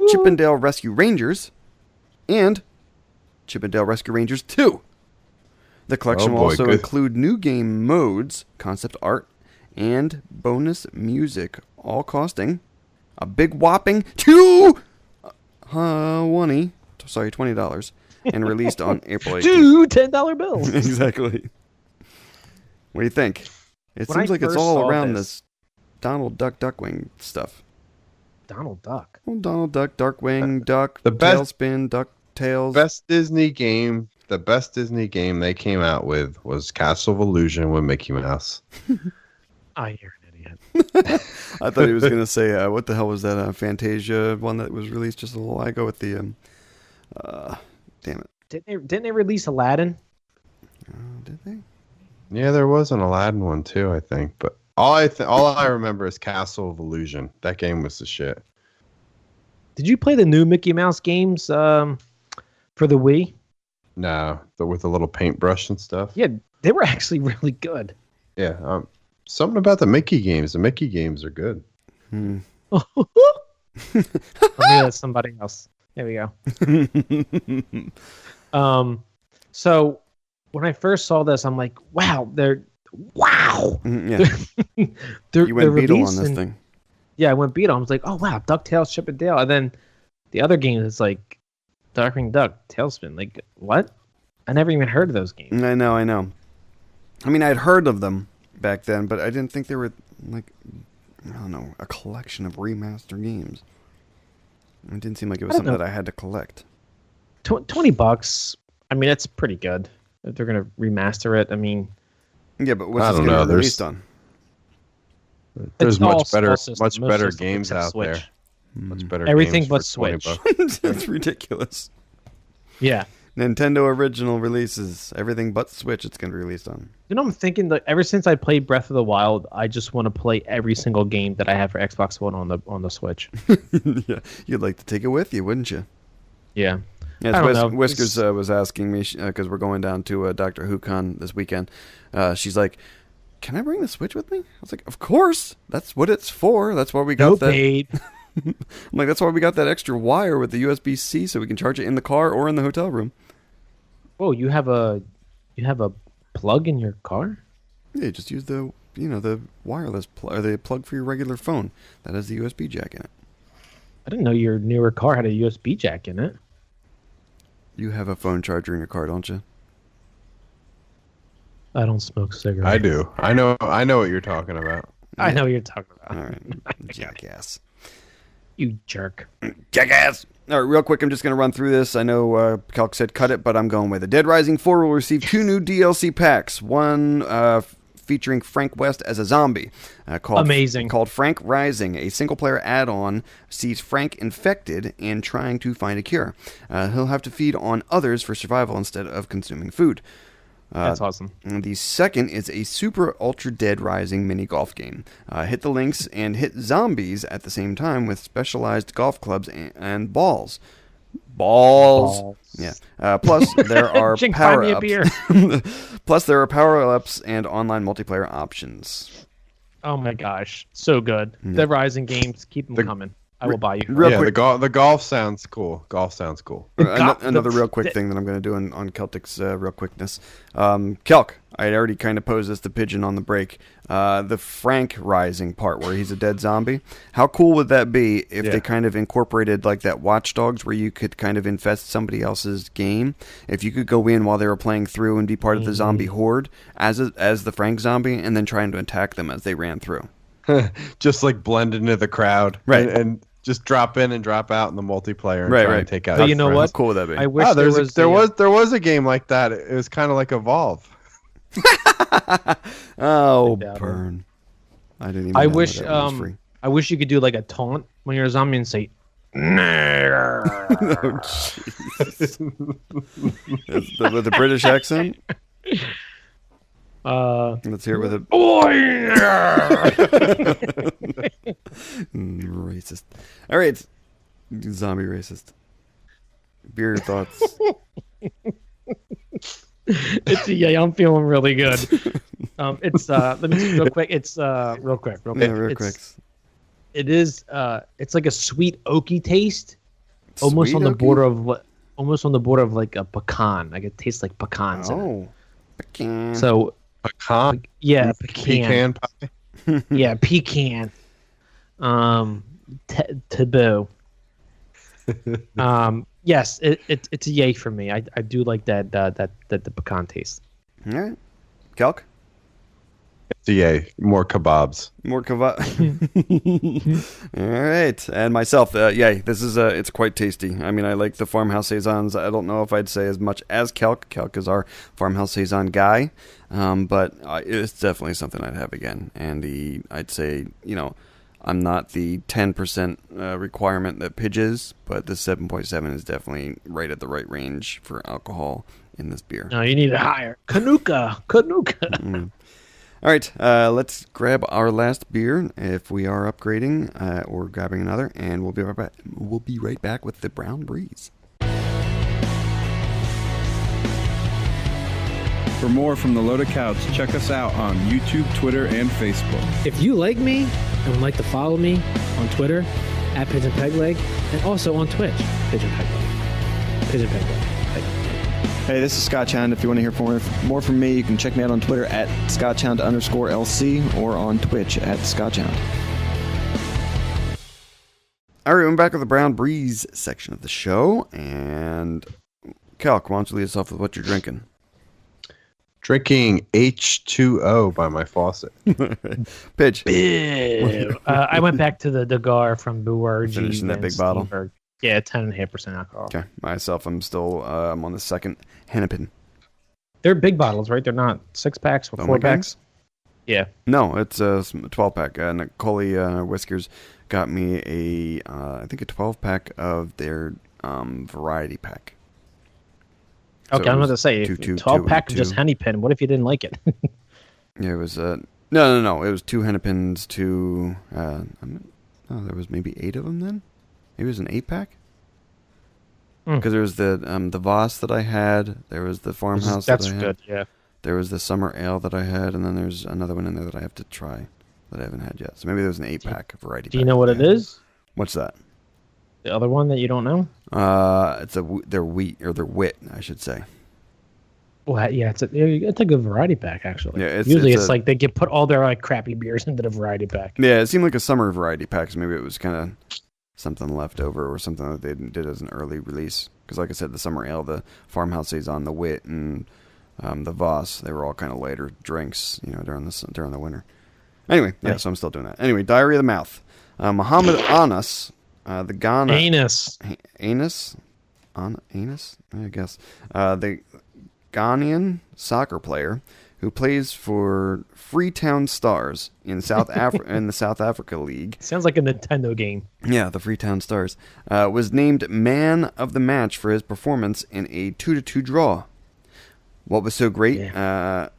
[SPEAKER 2] Chip 'n Dale Rescue Rangers, and Chip 'n Dale Rescue Rangers 2. The collection will also include new game modes, concept art, and bonus music, all costing a big whopping $20, and released on April 18th.
[SPEAKER 1] Two $10 bills.
[SPEAKER 2] Exactly. What do you think? It seems like it's all around this Donald Duck Duckwing stuff.
[SPEAKER 1] Donald Duck.
[SPEAKER 2] Well, Donald Duck, Darkwing, Duck,
[SPEAKER 4] the best,
[SPEAKER 2] Tailspin, DuckTales.
[SPEAKER 4] The best Disney game they came out with was Castle of Illusion with Mickey Mouse.
[SPEAKER 1] You're an idiot.
[SPEAKER 2] I thought he was going to say, what the hell was that Fantasia one that was released just a little while ago with the, damn it.
[SPEAKER 1] Didn't they release Aladdin?
[SPEAKER 2] Did they?
[SPEAKER 4] Yeah, there was an Aladdin one too, I think. But all I remember is Castle of Illusion. That game was the shit.
[SPEAKER 1] Did you play the new Mickey Mouse games for the Wii?
[SPEAKER 4] No, with a little paintbrush and stuff.
[SPEAKER 1] Yeah, they were actually really good.
[SPEAKER 4] Yeah, something about the Mickey games. The Mickey games are good.
[SPEAKER 1] Maybe that's somebody else. There we go. So when I first saw this, I'm like, wow, wow.
[SPEAKER 2] Yeah. You went Beetle on this thing.
[SPEAKER 1] Yeah, I went Beetle. I was like, oh wow, DuckTales, Chip 'n Dale, and then the other games, it's like Darkwing Duck, Tailspin. Like, what? I never even heard of those games.
[SPEAKER 2] I know. I mean, I'd heard of them back then, but I didn't think they were, like, I don't know, a collection of remaster games. It didn't seem like it was something that I had to collect.
[SPEAKER 1] $20. I mean, that's pretty good. If they're going to remaster it, I mean...
[SPEAKER 2] Yeah, but what's it going to be released on?
[SPEAKER 4] There's much better games out there. Much better
[SPEAKER 1] everything
[SPEAKER 4] games
[SPEAKER 1] but
[SPEAKER 4] for
[SPEAKER 1] Switch.
[SPEAKER 2] That's ridiculous.
[SPEAKER 1] Yeah.
[SPEAKER 2] Nintendo original releases, everything but Switch it's going to be released on.
[SPEAKER 1] You know, I'm thinking that ever since I played Breath of the Wild, I just want to play every single game that I have for Xbox One on the Switch.
[SPEAKER 2] Yeah, you'd like to take it with you, wouldn't you?
[SPEAKER 1] Yeah.
[SPEAKER 2] Whiskers was asking me, because we're going down to Doctor Who Con this weekend. She's like, can I bring the Switch with me? I was like, of course. That's what it's for. That's why we got that.
[SPEAKER 1] Babe.
[SPEAKER 2] I'm like, that's why we got that extra wire with the USB-C so we can charge it in the car or in the hotel room.
[SPEAKER 1] Oh, you have a plug in your car?
[SPEAKER 2] Yeah, just use the wireless plug, or the plug for your regular phone that has the USB jack in it.
[SPEAKER 1] I didn't know your newer car had a USB jack in it.
[SPEAKER 2] You have a phone charger in your car, don't you?
[SPEAKER 1] I don't smoke cigarettes.
[SPEAKER 4] I do. I know what you're talking about.
[SPEAKER 1] I know what you're talking about.
[SPEAKER 2] All right, jackass.
[SPEAKER 1] You jerk.
[SPEAKER 2] Jackass! All right, real quick, I'm just going to run through this. I know Celk said cut it, but I'm going with it. Dead Rising 4 will receive 2 new DLC packs. One featuring Frank West as a zombie. Called Frank Rising. A single-player add-on sees Frank infected and trying to find a cure. He'll have to feed on others for survival instead of consuming food.
[SPEAKER 1] That's awesome.
[SPEAKER 2] The second is a Super Ultra Dead Rising mini golf game. Hit the links and hit zombies at the same time with specialized golf clubs and balls. Balls. Yeah. Plus, there are power-ups. Plus, there are power-ups and online multiplayer options.
[SPEAKER 1] Oh my gosh, so good!
[SPEAKER 2] Yeah.
[SPEAKER 1] Dead Rising games, keep them coming. I will buy you.
[SPEAKER 4] Real quick. The golf sounds cool.
[SPEAKER 2] Another real quick thing that I'm going to do on Celtic's real quickness. Celk, I had already kind of posed this to Pigeon on the break. The Frank Rising part where he's a dead zombie. How cool would that be if they kind of incorporated like that Watch Dogs where you could kind of infest somebody else's game? If you could go in while they were playing through and be part of the zombie horde as the Frank zombie and then trying to attack them as they ran through.
[SPEAKER 4] Just like blend into the crowd.
[SPEAKER 2] Right.
[SPEAKER 4] And just drop in and drop out in the multiple and try and take out.
[SPEAKER 1] But you know what?
[SPEAKER 2] How cool would that be?
[SPEAKER 1] I wish
[SPEAKER 4] there was a game like that. It was kind of like Evolve.
[SPEAKER 2] Oh, burn! I didn't even.
[SPEAKER 1] I wish you could do like a taunt when you're a zombie and say,
[SPEAKER 2] oh, with the British accent. Let's hear it with a racist. All right, zombie racist. Beer thoughts.
[SPEAKER 1] I'm feeling really good. It's let me real quick. It's real quick.
[SPEAKER 2] Yeah, real quick.
[SPEAKER 1] It is. It's like a sweet oaky taste, almost
[SPEAKER 2] Sweet
[SPEAKER 1] on the
[SPEAKER 2] oaky?
[SPEAKER 1] border of what, almost on the border of like a pecan. Like it tastes like pecans. In it.
[SPEAKER 2] Oh, pecan.
[SPEAKER 1] So
[SPEAKER 4] Pecan.
[SPEAKER 1] yeah, pecan.
[SPEAKER 4] Pie.
[SPEAKER 1] Yeah, pecan. Taboo. Yes, it's a yay for me. I do like that the pecan taste.
[SPEAKER 2] All right. Celk?
[SPEAKER 4] DA, more kebabs.
[SPEAKER 2] More kebab. All right. And myself, yay. This is, it's quite tasty. I mean, I like the farmhouse saisons. I don't know if I'd say as much as Celk. Celk is our farmhouse saison guy. But it's definitely something I'd have again. And I'd say, I'm not the 10% requirement that Pidge is, but the 7.7 is definitely right at the right range for alcohol in this beer.
[SPEAKER 1] No, you need it higher. Kanuka.
[SPEAKER 2] All right, let's grab our last beer if we are upgrading or grabbing another, and we'll be right back. We'll be right back with the Brown Breeze.
[SPEAKER 6] For more from the Loaded Couch, check us out on YouTube, Twitter, and Facebook.
[SPEAKER 5] If you like me and would like to follow me on Twitter at Pigeon Pegleg and also on Twitch, Pigeon Pegleg. Pigeon Pegleg.
[SPEAKER 2] Hey, this is Scotchhound. If you want to hear more from me, you can check me out on Twitter at Scotchhound_LC or on Twitch at Scotchhound. All right, we're back with the Brown Breeze section of the show. And Celk, why don't you lead us off with what you're drinking?
[SPEAKER 4] Drinking H2O by my faucet.
[SPEAKER 2] Pitch.
[SPEAKER 1] I went back to the Garre from Brouwerji.
[SPEAKER 2] Finishing that big bottle.
[SPEAKER 1] Steenberge. Yeah, 10.5% alcohol.
[SPEAKER 2] Okay, myself, I'm still I'm on the second Hennepin.
[SPEAKER 1] They're big bottles, right? They're not 6-packs or 4-packs. Yeah.
[SPEAKER 2] No, it's a 12-pack. Nicole Whiskers got me I think a 12-pack of their variety pack.
[SPEAKER 1] Okay,
[SPEAKER 2] So
[SPEAKER 1] I'm going to say, 12-pack of just Hennepin. What if you didn't like it?
[SPEAKER 2] Yeah, it was no. It was 2 Hennepins, 2. There was maybe 8 of them then. Maybe it was an 8-pack. Because there was the Voss that I had. There was the farmhouse that I had.
[SPEAKER 1] That's good. Yeah.
[SPEAKER 2] There was the summer ale that I had, and then there's another one in there that I have to try that I haven't had yet. So maybe there was an 8-pack variety.
[SPEAKER 1] Do you know what it is?
[SPEAKER 2] What's that?
[SPEAKER 1] The other one that you don't know?
[SPEAKER 2] It's their wheat or their wit, I should say.
[SPEAKER 1] Well, yeah, it's a good variety pack actually.
[SPEAKER 2] Yeah,
[SPEAKER 1] usually it's like they put all their like crappy beers into the variety pack.
[SPEAKER 2] Yeah, it seemed like a summer variety pack, so maybe it was kind of something left over or something that they did as an early release. Because like I said, the summer ale, the farmhouse saison, the wit, and the Voss, they were all kind of later drinks, during the winter. Anyway, yeah, so I'm still doing that. Anyway, Diary of the Mouth. Muhammad Anas, the Ghana...
[SPEAKER 1] Anus,
[SPEAKER 2] I guess. The Ghanaian soccer player who plays for Freetown Stars in South in the South Africa League.
[SPEAKER 1] Sounds like a Nintendo game.
[SPEAKER 2] Yeah, the Freetown Stars was named man of the match for his performance in a 2-2 draw. What was so great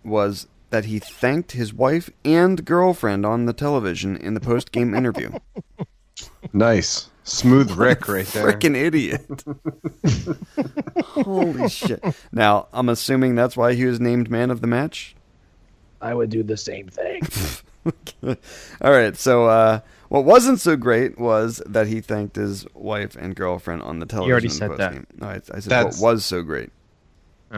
[SPEAKER 2] was that he thanked his wife and girlfriend on the television in the post-game interview.
[SPEAKER 4] Nice. Smooth Rick right there.
[SPEAKER 2] Freaking idiot. Holy shit. Now, I'm assuming that's why he was named man of the match?
[SPEAKER 1] I would do the same thing.
[SPEAKER 2] All right, so what wasn't so great was that he thanked his wife and girlfriend on the television.
[SPEAKER 1] You already said that.
[SPEAKER 2] No, I said what was so great.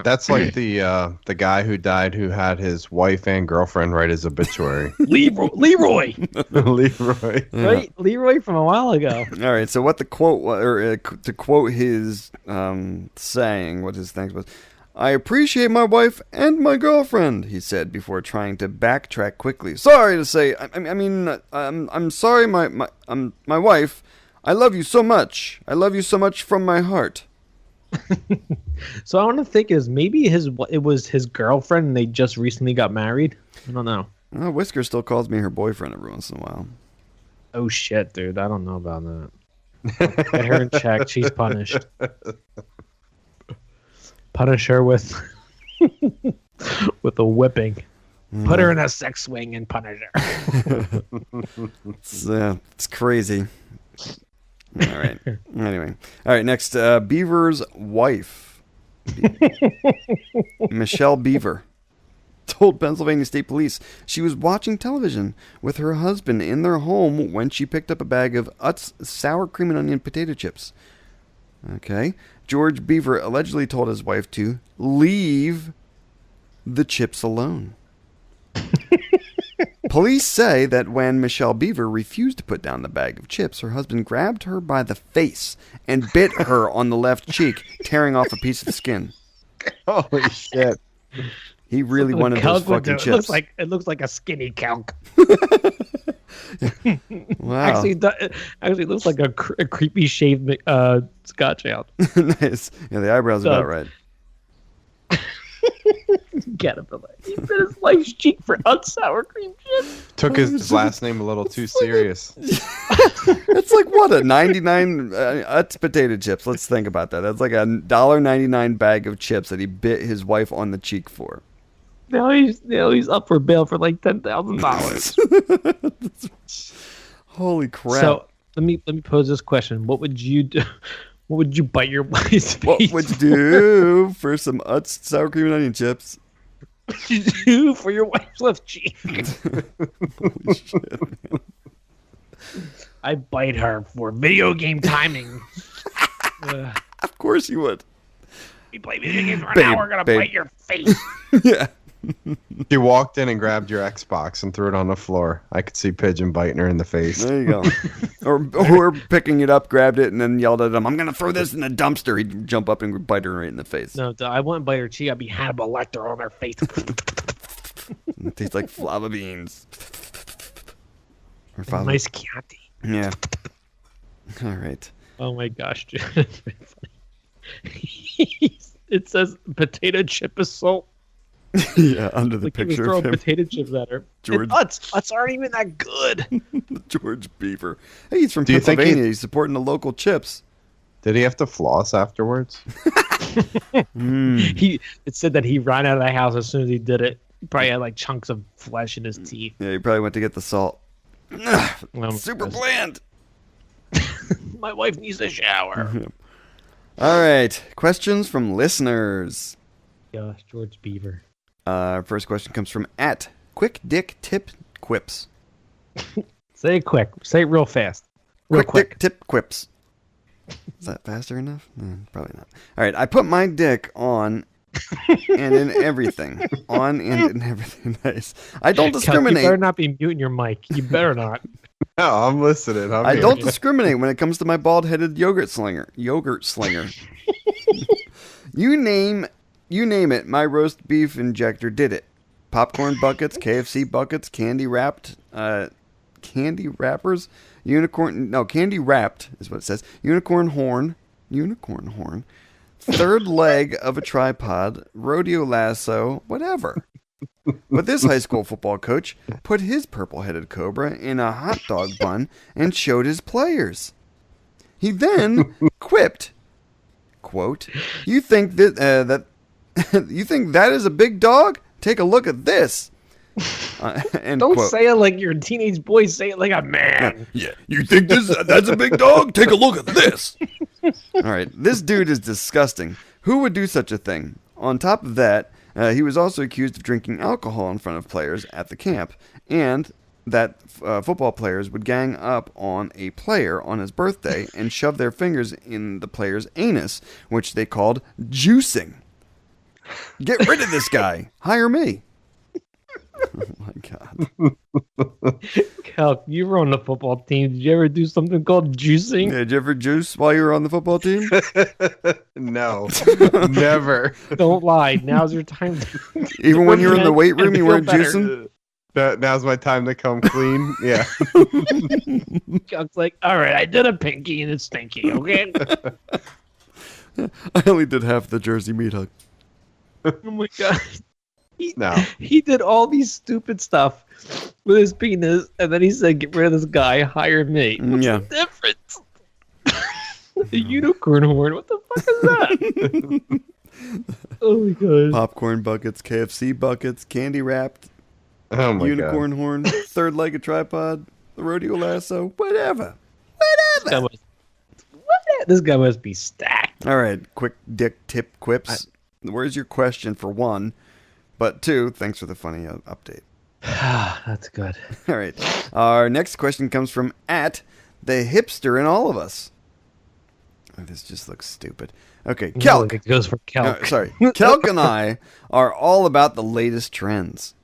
[SPEAKER 4] That's like the guy who died who had his wife and girlfriend write his obituary.
[SPEAKER 1] Leroy.
[SPEAKER 4] Leroy.
[SPEAKER 1] Right? Leroy from a while ago.
[SPEAKER 2] All right, so what the quote was, or to quote his saying, what his thanks was, "I appreciate my wife and my girlfriend," he said before trying to backtrack quickly. "Sorry to say, I'm sorry, my wife. I love you so much. I love you so much from my heart."
[SPEAKER 1] So I want to think maybe it was his girlfriend and they just recently got married. I don't know.
[SPEAKER 2] Well, Whisker still calls me her boyfriend every once in a while.
[SPEAKER 1] Oh shit, dude! I don't know about that. Get her in check. She's punished. Punish her with a whipping. Put her in a sex swing and punish her.
[SPEAKER 2] It's crazy. All right. Anyway. All right, next, Beaver's wife. Michelle Beaver. told Pennsylvania State Police she was watching television with her husband in their home when she picked up a bag of Utz sour cream and onion potato chips. Okay. George Beaver allegedly told his wife to leave the chips alone. Police say that when Michelle Beaver refused to put down the bag of chips, her husband grabbed her by the face and bit her on the left cheek, tearing off a piece of the skin.
[SPEAKER 4] Holy shit.
[SPEAKER 2] He really wanted those fucking chips.
[SPEAKER 1] It looks like a skinny calc.
[SPEAKER 2] Wow.
[SPEAKER 1] Actually, it looks like a creepy shaved Scotch out.
[SPEAKER 2] Nice. Yeah, the eyebrows are about right.
[SPEAKER 1] Caterpillar. He bit his wife's cheek for sour cream chips.
[SPEAKER 4] Took his last name a little too serious.
[SPEAKER 2] It's like what, a 99 Utz potato chips. Let's think about that. That's like a $1.99 bag of chips that he bit his wife on the cheek for.
[SPEAKER 1] Now he's up for bail for like $10,000.
[SPEAKER 2] Holy crap!
[SPEAKER 1] So let me pose this question: what would you do? What would you bite your wife's face?
[SPEAKER 2] What would you do for some Utz sour cream and onion chips?
[SPEAKER 1] What would you do for your wife's left cheek?
[SPEAKER 2] Holy shit, man.
[SPEAKER 1] I bite her for video game timing.
[SPEAKER 2] Of course you would.
[SPEAKER 1] We play video games for an hour. We're gonna bite your face.
[SPEAKER 2] Yeah.
[SPEAKER 4] She walked in and grabbed your Xbox and threw it on the floor. I could see Pigeon biting her in the face.
[SPEAKER 2] There you go. or picking it up, grabbed it, and then yelled at him, "I'm going to throw this in the dumpster." He'd jump up and bite her right in the face.
[SPEAKER 1] No, I wouldn't bite her cheek. I'd be Hannibal Lecter on her face.
[SPEAKER 2] It tastes like flava beans. Or
[SPEAKER 1] Nice Chianti.
[SPEAKER 2] Yeah. All right.
[SPEAKER 1] Oh my gosh, dude. It says potato chip assault.
[SPEAKER 2] Yeah, under the
[SPEAKER 1] like
[SPEAKER 2] picture
[SPEAKER 1] he was throwing
[SPEAKER 2] of him.
[SPEAKER 1] potato chips at her.
[SPEAKER 2] George.
[SPEAKER 1] Utz aren't even that good.
[SPEAKER 2] George Beaver. Hey, he's from
[SPEAKER 4] Do you think
[SPEAKER 2] Pennsylvania. He's supporting the local chips.
[SPEAKER 4] Did he have to floss afterwards?
[SPEAKER 1] It said that he ran out of the house as soon as he did it. He probably had like chunks of flesh in his teeth.
[SPEAKER 2] Yeah, he probably went to get the salt. Super bland.
[SPEAKER 1] My wife needs a shower.
[SPEAKER 2] All right. Questions from listeners.
[SPEAKER 1] Gosh, George Beaver.
[SPEAKER 2] First question comes from @QuickDickTipQuips.
[SPEAKER 1] Say it quick. Say it real fast.
[SPEAKER 2] Quick Tip Quips. Is that faster enough? No, probably not. All right. I put my dick on and in everything. On and in everything. Nice. I don't discriminate.
[SPEAKER 1] You better not be muting your mic. You better not.
[SPEAKER 4] No, I'm listening.
[SPEAKER 2] I don't discriminate when it comes to my bald-headed yogurt slinger. You name it, my roast beef injector did it. Popcorn buckets, KFC buckets, candy wrappers, candy wrapped is what it says. Unicorn horn, third leg of a tripod, rodeo lasso, whatever. But this high school football coach put his purple-headed cobra in a hot dog bun and showed his players. He then quipped, quote, "You think that you think that is a big dog? Take a look at this."
[SPEAKER 1] Don't
[SPEAKER 2] quote.
[SPEAKER 1] say it like your teenage boy. Say it like a man.
[SPEAKER 2] Yeah, you think that's a big dog? Take a look at this. All right, this dude is disgusting. Who would do such a thing? On top of that, he was also accused of drinking alcohol in front of players at the camp, and that football players would gang up on a player on his birthday and shove their fingers in the player's anus, which they called juicing. Get rid of this guy. Hire me. Oh my God.
[SPEAKER 1] Cal, you were on the football team. Did you ever do something called juicing?
[SPEAKER 2] Yeah, did you ever juice while you were on the football team?
[SPEAKER 4] No, never.
[SPEAKER 1] Don't lie. Now's your time.
[SPEAKER 2] Even when you were in the weight room, you weren't juicing?
[SPEAKER 4] Now's my time to come clean. Yeah.
[SPEAKER 1] Cal's like, all right, I did a pinky and it's stinky, okay?
[SPEAKER 2] I only did half the Jersey meat hug.
[SPEAKER 1] Oh my God.
[SPEAKER 4] No.
[SPEAKER 1] He did all these stupid stuff with his penis, and then he said, get rid of this guy, hire me. What's
[SPEAKER 2] Yeah.
[SPEAKER 1] the difference? The unicorn horn, what the fuck is that? Oh my God.
[SPEAKER 2] Popcorn buckets, KFC buckets, candy wrapped,
[SPEAKER 4] Oh my
[SPEAKER 2] unicorn horn, third leg of tripod, the rodeo lasso, whatever.
[SPEAKER 1] This guy must be stacked.
[SPEAKER 2] All right, quick dick tip quips. Where's your question for one? But 2, thanks for the funny update.
[SPEAKER 1] That's good.
[SPEAKER 2] All right. Our next question comes from @the hipster in all of us. Oh, this just looks stupid. Okay, Celk.
[SPEAKER 1] It goes for Celk.
[SPEAKER 2] Sorry. Celk and I are all about the latest trends.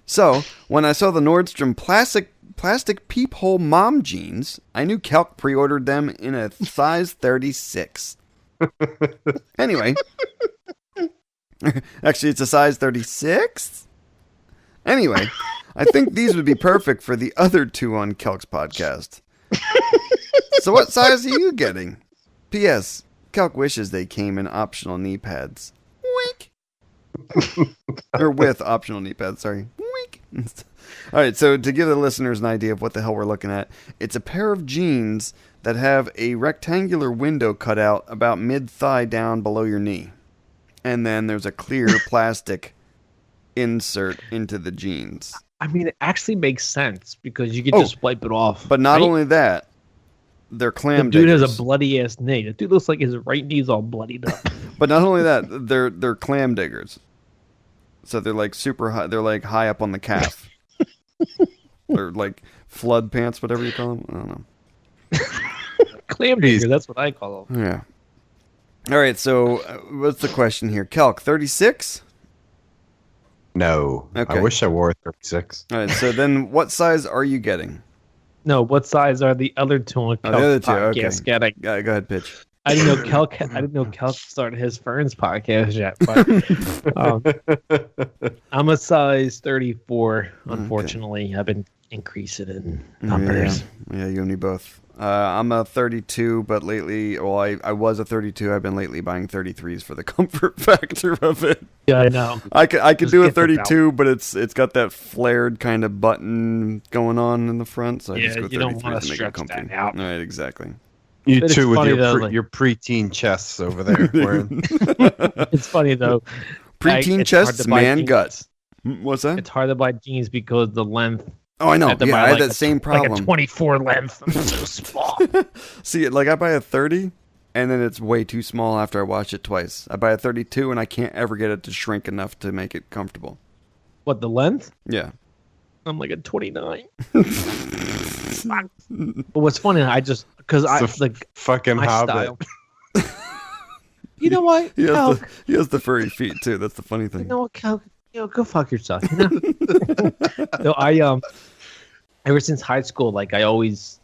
[SPEAKER 2] So, when I saw the Nordstrom plastic peephole mom jeans, I knew Celk pre-ordered them in a size 36. Anyway. Actually, it's a size 36? Anyway, I think these would be perfect for the other 2 on Celk's podcast. So what size are you getting? P.S. Celk wishes they came in optional knee pads. Wink. Or with optional knee pads, sorry. Wink. All right, so to give the listeners an idea of what the hell we're looking at, it's a pair of jeans that have a rectangular window cut out about mid-thigh down below your knee. And then there's a clear plastic insert into the jeans.
[SPEAKER 1] I mean, it actually makes sense because you can just wipe it off.
[SPEAKER 2] But not only that, they're clam
[SPEAKER 1] the dude
[SPEAKER 2] diggers.
[SPEAKER 1] has a bloody ass knee. The dude looks like his right knee's all bloodied up.
[SPEAKER 2] But not only that, they're clam diggers. So they're like super high. They're like high up on the calf. They're like flood pants, whatever you call them. I don't know.
[SPEAKER 1] Clam digger, that's what I call them.
[SPEAKER 2] Yeah. All right, so what's the question here? Celk, 36?
[SPEAKER 4] No.
[SPEAKER 2] Okay.
[SPEAKER 4] I wish I wore 36.
[SPEAKER 2] All right, so then what size are you getting?
[SPEAKER 1] No, what size are the other 2 on
[SPEAKER 2] Oh, the other 2, okay.
[SPEAKER 1] getting?
[SPEAKER 2] Go ahead, pitch.
[SPEAKER 1] I didn't know Celk started his Ferns podcast yet, but I'm a size 34. Unfortunately, I've been increasing in numbers.
[SPEAKER 2] Yeah, you and me both. I'm a 32, but lately, I was a 32. I've been lately buying 33s for the comfort factor of it.
[SPEAKER 1] Yeah, I know.
[SPEAKER 2] I could
[SPEAKER 1] Just
[SPEAKER 2] do a
[SPEAKER 1] get the
[SPEAKER 2] 32, but it's got that flared kind of button going on in the front, so I just go 33s
[SPEAKER 1] you don't want to
[SPEAKER 2] to make it
[SPEAKER 1] stretch
[SPEAKER 2] comfy.
[SPEAKER 1] that out.
[SPEAKER 2] All right, exactly.
[SPEAKER 4] You
[SPEAKER 1] But
[SPEAKER 4] two
[SPEAKER 1] it's
[SPEAKER 4] with
[SPEAKER 1] funny though,
[SPEAKER 4] your preteen chests over there. Wearing.
[SPEAKER 1] It's funny though.
[SPEAKER 2] Preteen
[SPEAKER 1] it's hard
[SPEAKER 2] chests,
[SPEAKER 1] to buy
[SPEAKER 2] man
[SPEAKER 1] jeans.
[SPEAKER 2] guts. What's that?
[SPEAKER 1] It's hard to buy jeans because the length.
[SPEAKER 2] Oh, I know.
[SPEAKER 1] I had to
[SPEAKER 2] Yeah,
[SPEAKER 1] buy
[SPEAKER 2] I had
[SPEAKER 1] like
[SPEAKER 2] that same problem.
[SPEAKER 1] Like a 24 length. I'm so small.
[SPEAKER 2] See, like I buy a 30, and then it's way too small after I wash it twice. I buy a 32, and I can't ever get it to shrink enough to make it comfortable.
[SPEAKER 1] What, the length?
[SPEAKER 2] Yeah.
[SPEAKER 1] I'm like a 29. But what's funny, I just because I like
[SPEAKER 4] fucking
[SPEAKER 1] my
[SPEAKER 4] Hobbit.
[SPEAKER 1] style. You know what?
[SPEAKER 2] He has the furry feet too. That's the funny thing.
[SPEAKER 1] You know what, Cal? Go fuck yourself. You know? No, ever since high school, like I always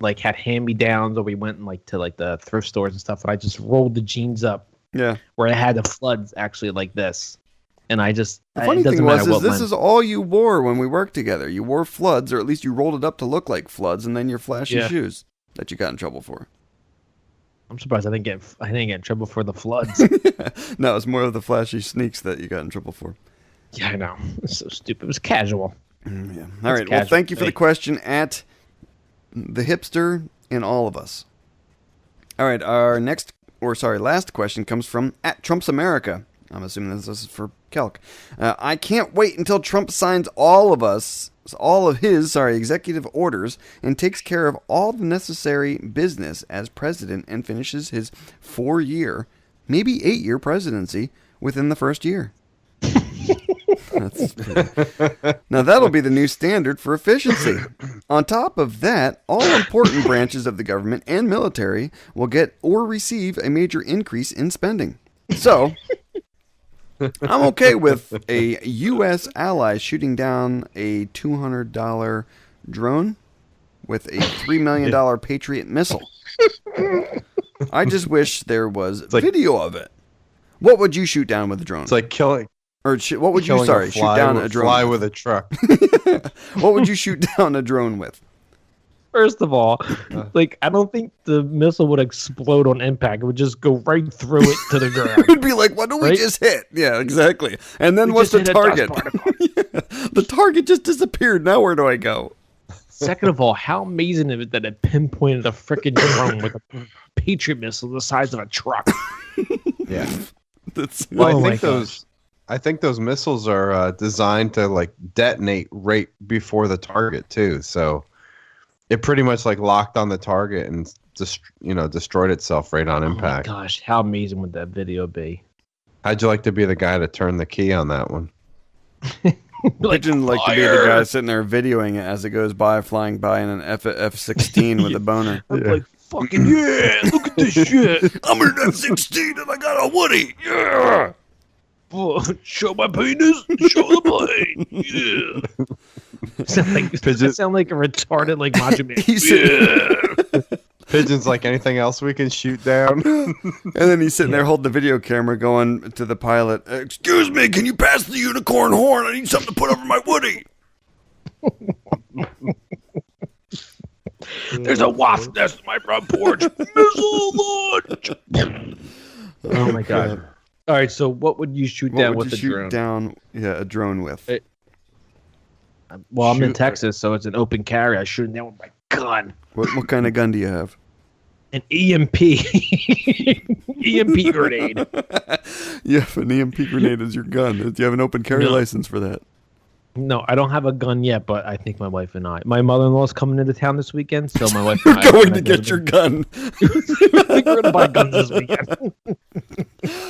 [SPEAKER 1] like had hand-me-downs, or we went like to like the thrift stores and stuff, and I just rolled the jeans up.
[SPEAKER 2] Yeah.
[SPEAKER 1] Where I had the floods actually like this, and I just
[SPEAKER 2] the funny thing was
[SPEAKER 1] this
[SPEAKER 2] is all you wore when we worked together. You wore floods, or at least you rolled it up to look like floods, and then your flashy shoes that you got in trouble for.
[SPEAKER 1] I'm surprised I didn't get in trouble for the floods.
[SPEAKER 2] No, it's more of the flashy sneaks that you got in trouble for.
[SPEAKER 1] Yeah, I know. It's so stupid. It was casual.
[SPEAKER 2] Yeah. All right. Well, thank you for the question at the hipster in all of us. All right. Our last question comes from at Trump's America. I'm assuming this is for Celk. I can't wait until Trump signs all of his executive orders and takes care of all the necessary business as president and finishes his 4-year, maybe 8-year presidency within the first year. Now that'll be the new standard for efficiency. On top of that, all important branches of the government and military will get or receive a major increase in spending. So, I'm okay with a U.S. ally shooting down a $200 drone with a $3 million Patriot missile. I just wish there was video of it. What would you shoot down with a drone?
[SPEAKER 4] It's like killing.
[SPEAKER 2] Or what would you shoot down a drone?
[SPEAKER 4] Fly with a truck.
[SPEAKER 2] What would you shoot down a drone with?
[SPEAKER 1] First of all, like I don't think the missile would explode on impact. It would just go right through it to the ground.
[SPEAKER 2] It would be like, what do we just hit? Yeah, exactly. And then what's the target? The target just disappeared. Now where do I go?
[SPEAKER 1] Second of all, how amazing is it that it pinpointed a freaking drone with a Patriot missile the size of a truck?
[SPEAKER 4] Yeah.
[SPEAKER 2] Well,
[SPEAKER 4] I think those missiles are designed to like detonate right before the target too. So it pretty much like locked on the target and just destroyed itself right on impact.
[SPEAKER 1] Oh my gosh, how amazing would that video be?
[SPEAKER 4] How'd you like to be the guy to turn the key on that one?
[SPEAKER 2] Pigeon like to be the guy sitting there videoing it as it goes by, flying by in an F-16 with a boner.
[SPEAKER 1] I'm like, fucking yeah, look at this shit.
[SPEAKER 2] I'm in an F-16 and I got a Woody. Yeah.
[SPEAKER 1] Show my penis, show the plane. Yeah. sound like a retarded like Macho Man.
[SPEAKER 2] Yeah.
[SPEAKER 4] Pigeon's like, anything else we can shoot down?
[SPEAKER 2] And then he's sitting there holding the video camera going to the pilot, excuse me, can you pass the unicorn horn? I need something to put over my Woody.
[SPEAKER 1] There's a wasp nest in my front porch. Missile launch. Oh my god. All right, so what would you shoot down with a drone?
[SPEAKER 2] A drone with.
[SPEAKER 1] Well, I'm in Texas, so it's an open carry. I shoot it down with my gun.
[SPEAKER 2] What kind of gun do you have?
[SPEAKER 1] An EMP. EMP grenade.
[SPEAKER 2] You have an EMP grenade as your gun. Do you have an open carry license for that?
[SPEAKER 1] No, I don't have a gun yet, but I think my wife and my mother-in-law is coming into town this weekend, so my wife and I
[SPEAKER 2] are going to get your gun.
[SPEAKER 1] I think we're going to buy guns this weekend.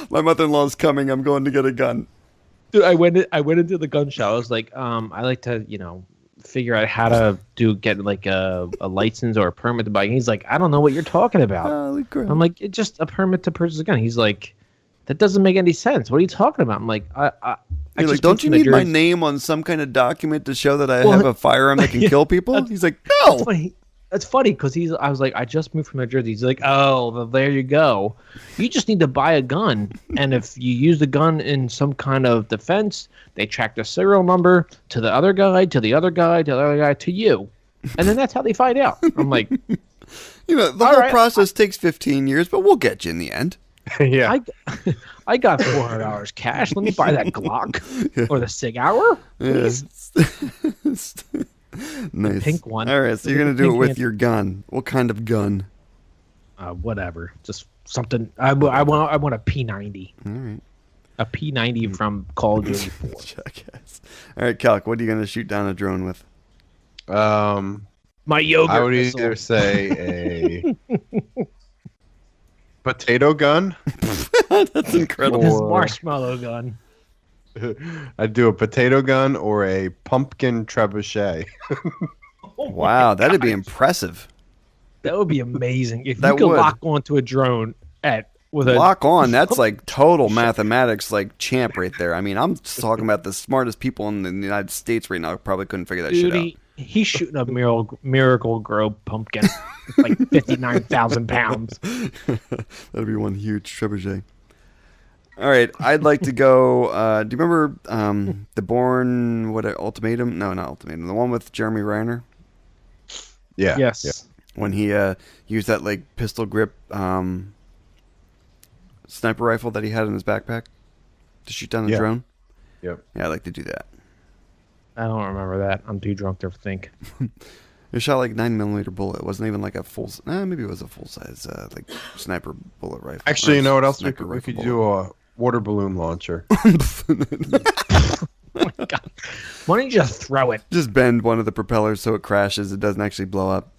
[SPEAKER 2] My mother-in-law is coming. I'm going to get a gun.
[SPEAKER 1] Dude, I went into the gun shop. I was like, I like to, figure out how to get like a license or a permit to buy. And he's like, I don't know what you're talking about. I'm like, it's just a permit to purchase a gun. He's like, that doesn't make any sense. What are you talking about? I'm like,
[SPEAKER 2] You're like, don't you need my name on some kind of document to show that I have a firearm that can kill people? He's like, no.
[SPEAKER 1] That's funny because I was like, I just moved from New Jersey. He's like, oh, well, there you go. You just need to buy a gun. And if you use the gun in some kind of defense, they track the serial number to the other guy, to the other guy, to the other guy, to you. And then that's how they find out. I'm like,
[SPEAKER 2] the whole process takes 15 years, but we'll get you in the end.
[SPEAKER 4] Yeah.
[SPEAKER 1] I got $400 cash. Let me buy that Glock or the Sig Hour, please.
[SPEAKER 2] Nice.
[SPEAKER 1] The pink one.
[SPEAKER 2] All right, so you're gonna do it with your gun. What kind of gun?
[SPEAKER 1] Whatever. Just something. I want a P90.
[SPEAKER 2] All right.
[SPEAKER 1] A P90 from Call of Duty 4.
[SPEAKER 2] Jackass. All right, Calc, what are you gonna shoot down a drone with?
[SPEAKER 1] My yogurt.
[SPEAKER 4] I would either say a potato gun.
[SPEAKER 2] That's incredible.
[SPEAKER 1] This marshmallow gun.
[SPEAKER 4] I'd do a potato gun or a pumpkin trebuchet.
[SPEAKER 2] Wow, that'd be impressive.
[SPEAKER 1] That would be amazing if you could lock onto a drone
[SPEAKER 2] lock on. That's like total mathematics, like champ right there. I mean, I'm just talking about the smartest people in the United States right now. Probably couldn't figure that shit out.
[SPEAKER 1] He's shooting a Miracle Grow pumpkin, like 59,000 pounds.
[SPEAKER 2] That'd be one huge trebuchet. All right, I'd like to go. Do you remember the Bourne Ultimatum? No, not Ultimatum. The one with Jeremy Renner.
[SPEAKER 4] Yeah.
[SPEAKER 1] Yes.
[SPEAKER 4] Yeah.
[SPEAKER 2] When he used that like pistol grip sniper rifle that he had in his backpack to shoot down the drone.
[SPEAKER 4] Yep.
[SPEAKER 2] Yeah, I'd like to do that.
[SPEAKER 1] I don't remember that. I'm too drunk to think.
[SPEAKER 2] It shot like 9mm bullet. It wasn't even like a full. Maybe it was a full size like sniper bullet rifle.
[SPEAKER 4] Actually, you know what else we could do? A water balloon launcher.
[SPEAKER 1] Oh my God. Why don't you just throw it?
[SPEAKER 2] Just bend one of the propellers so it crashes. It doesn't actually blow up.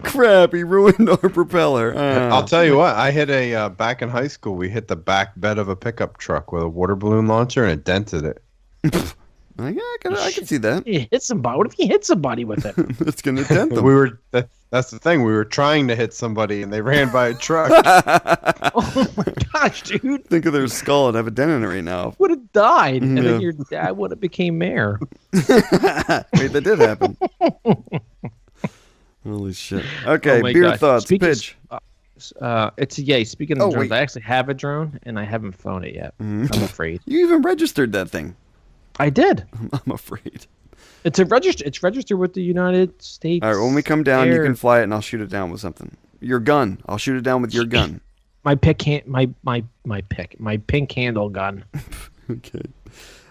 [SPEAKER 2] Crap, he ruined our propeller.
[SPEAKER 4] I'll tell you what, I hit back in high school, we hit the back bed of a pickup truck with a water balloon launcher and it dented it.
[SPEAKER 2] I can see that.
[SPEAKER 1] You hit somebody. What if you hit somebody with it?
[SPEAKER 2] It's going to dent them.
[SPEAKER 4] That's the thing. We were trying to hit somebody and they ran by a truck.
[SPEAKER 1] Oh my gosh, dude.
[SPEAKER 2] Think of their skull and have a dent in it right now.
[SPEAKER 1] Would have died, and then your dad would have became mayor.
[SPEAKER 2] Wait, that did happen. Holy shit. Okay, beer thoughts. Pitch.
[SPEAKER 1] It's yay. Speaking of drones, I actually have a drone, and I haven't flown it yet. I'm afraid.
[SPEAKER 2] You even registered that thing.
[SPEAKER 1] I did.
[SPEAKER 2] I'm afraid.
[SPEAKER 1] It's registered with the United States.
[SPEAKER 2] All right, when we come down, you can fly it, and I'll shoot it down with something. Your gun. I'll shoot it down with your gun.
[SPEAKER 1] My pink handle gun.
[SPEAKER 2] Okay.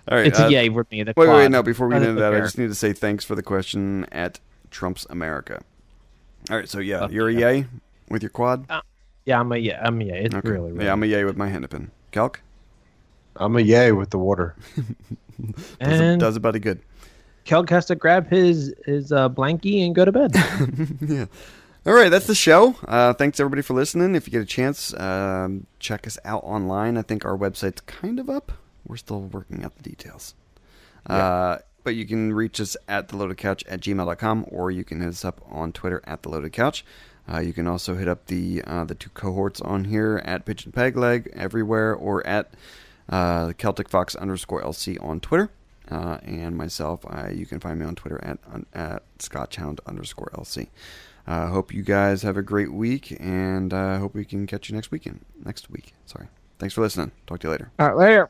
[SPEAKER 2] All right.
[SPEAKER 1] It's a yay with me.
[SPEAKER 2] Wait. No, before we get into that, I just need to say thanks for the question at Trump's America. All right. So you're a yay with your quad.
[SPEAKER 1] Yeah, I'm a yay. It's really.
[SPEAKER 2] Yeah, I'm a yay with my Hennepin. Calc.
[SPEAKER 4] I'm a yay with the water.
[SPEAKER 2] does a buddy good.
[SPEAKER 1] Kelk has to grab his blankie and go to bed.
[SPEAKER 2] Yeah. All right, that's the show. Thanks, everybody, for listening. If you get a chance, check us out online. I think our website's kind of up. We're still working out the details. Yeah. But you can reach us at theloadedcouch@gmail.com, or you can hit us up on Twitter at theloadedcouch. You can also hit up the two cohorts on here at Pigeon Pegleg everywhere, or at Celtic Fox _LC on Twitter. And myself, you can find me on Twitter at Scotchhound _LC. Hope you guys have a great week, and hope we can catch you next week. Sorry. Thanks for listening. Talk to you later.
[SPEAKER 1] All right, later.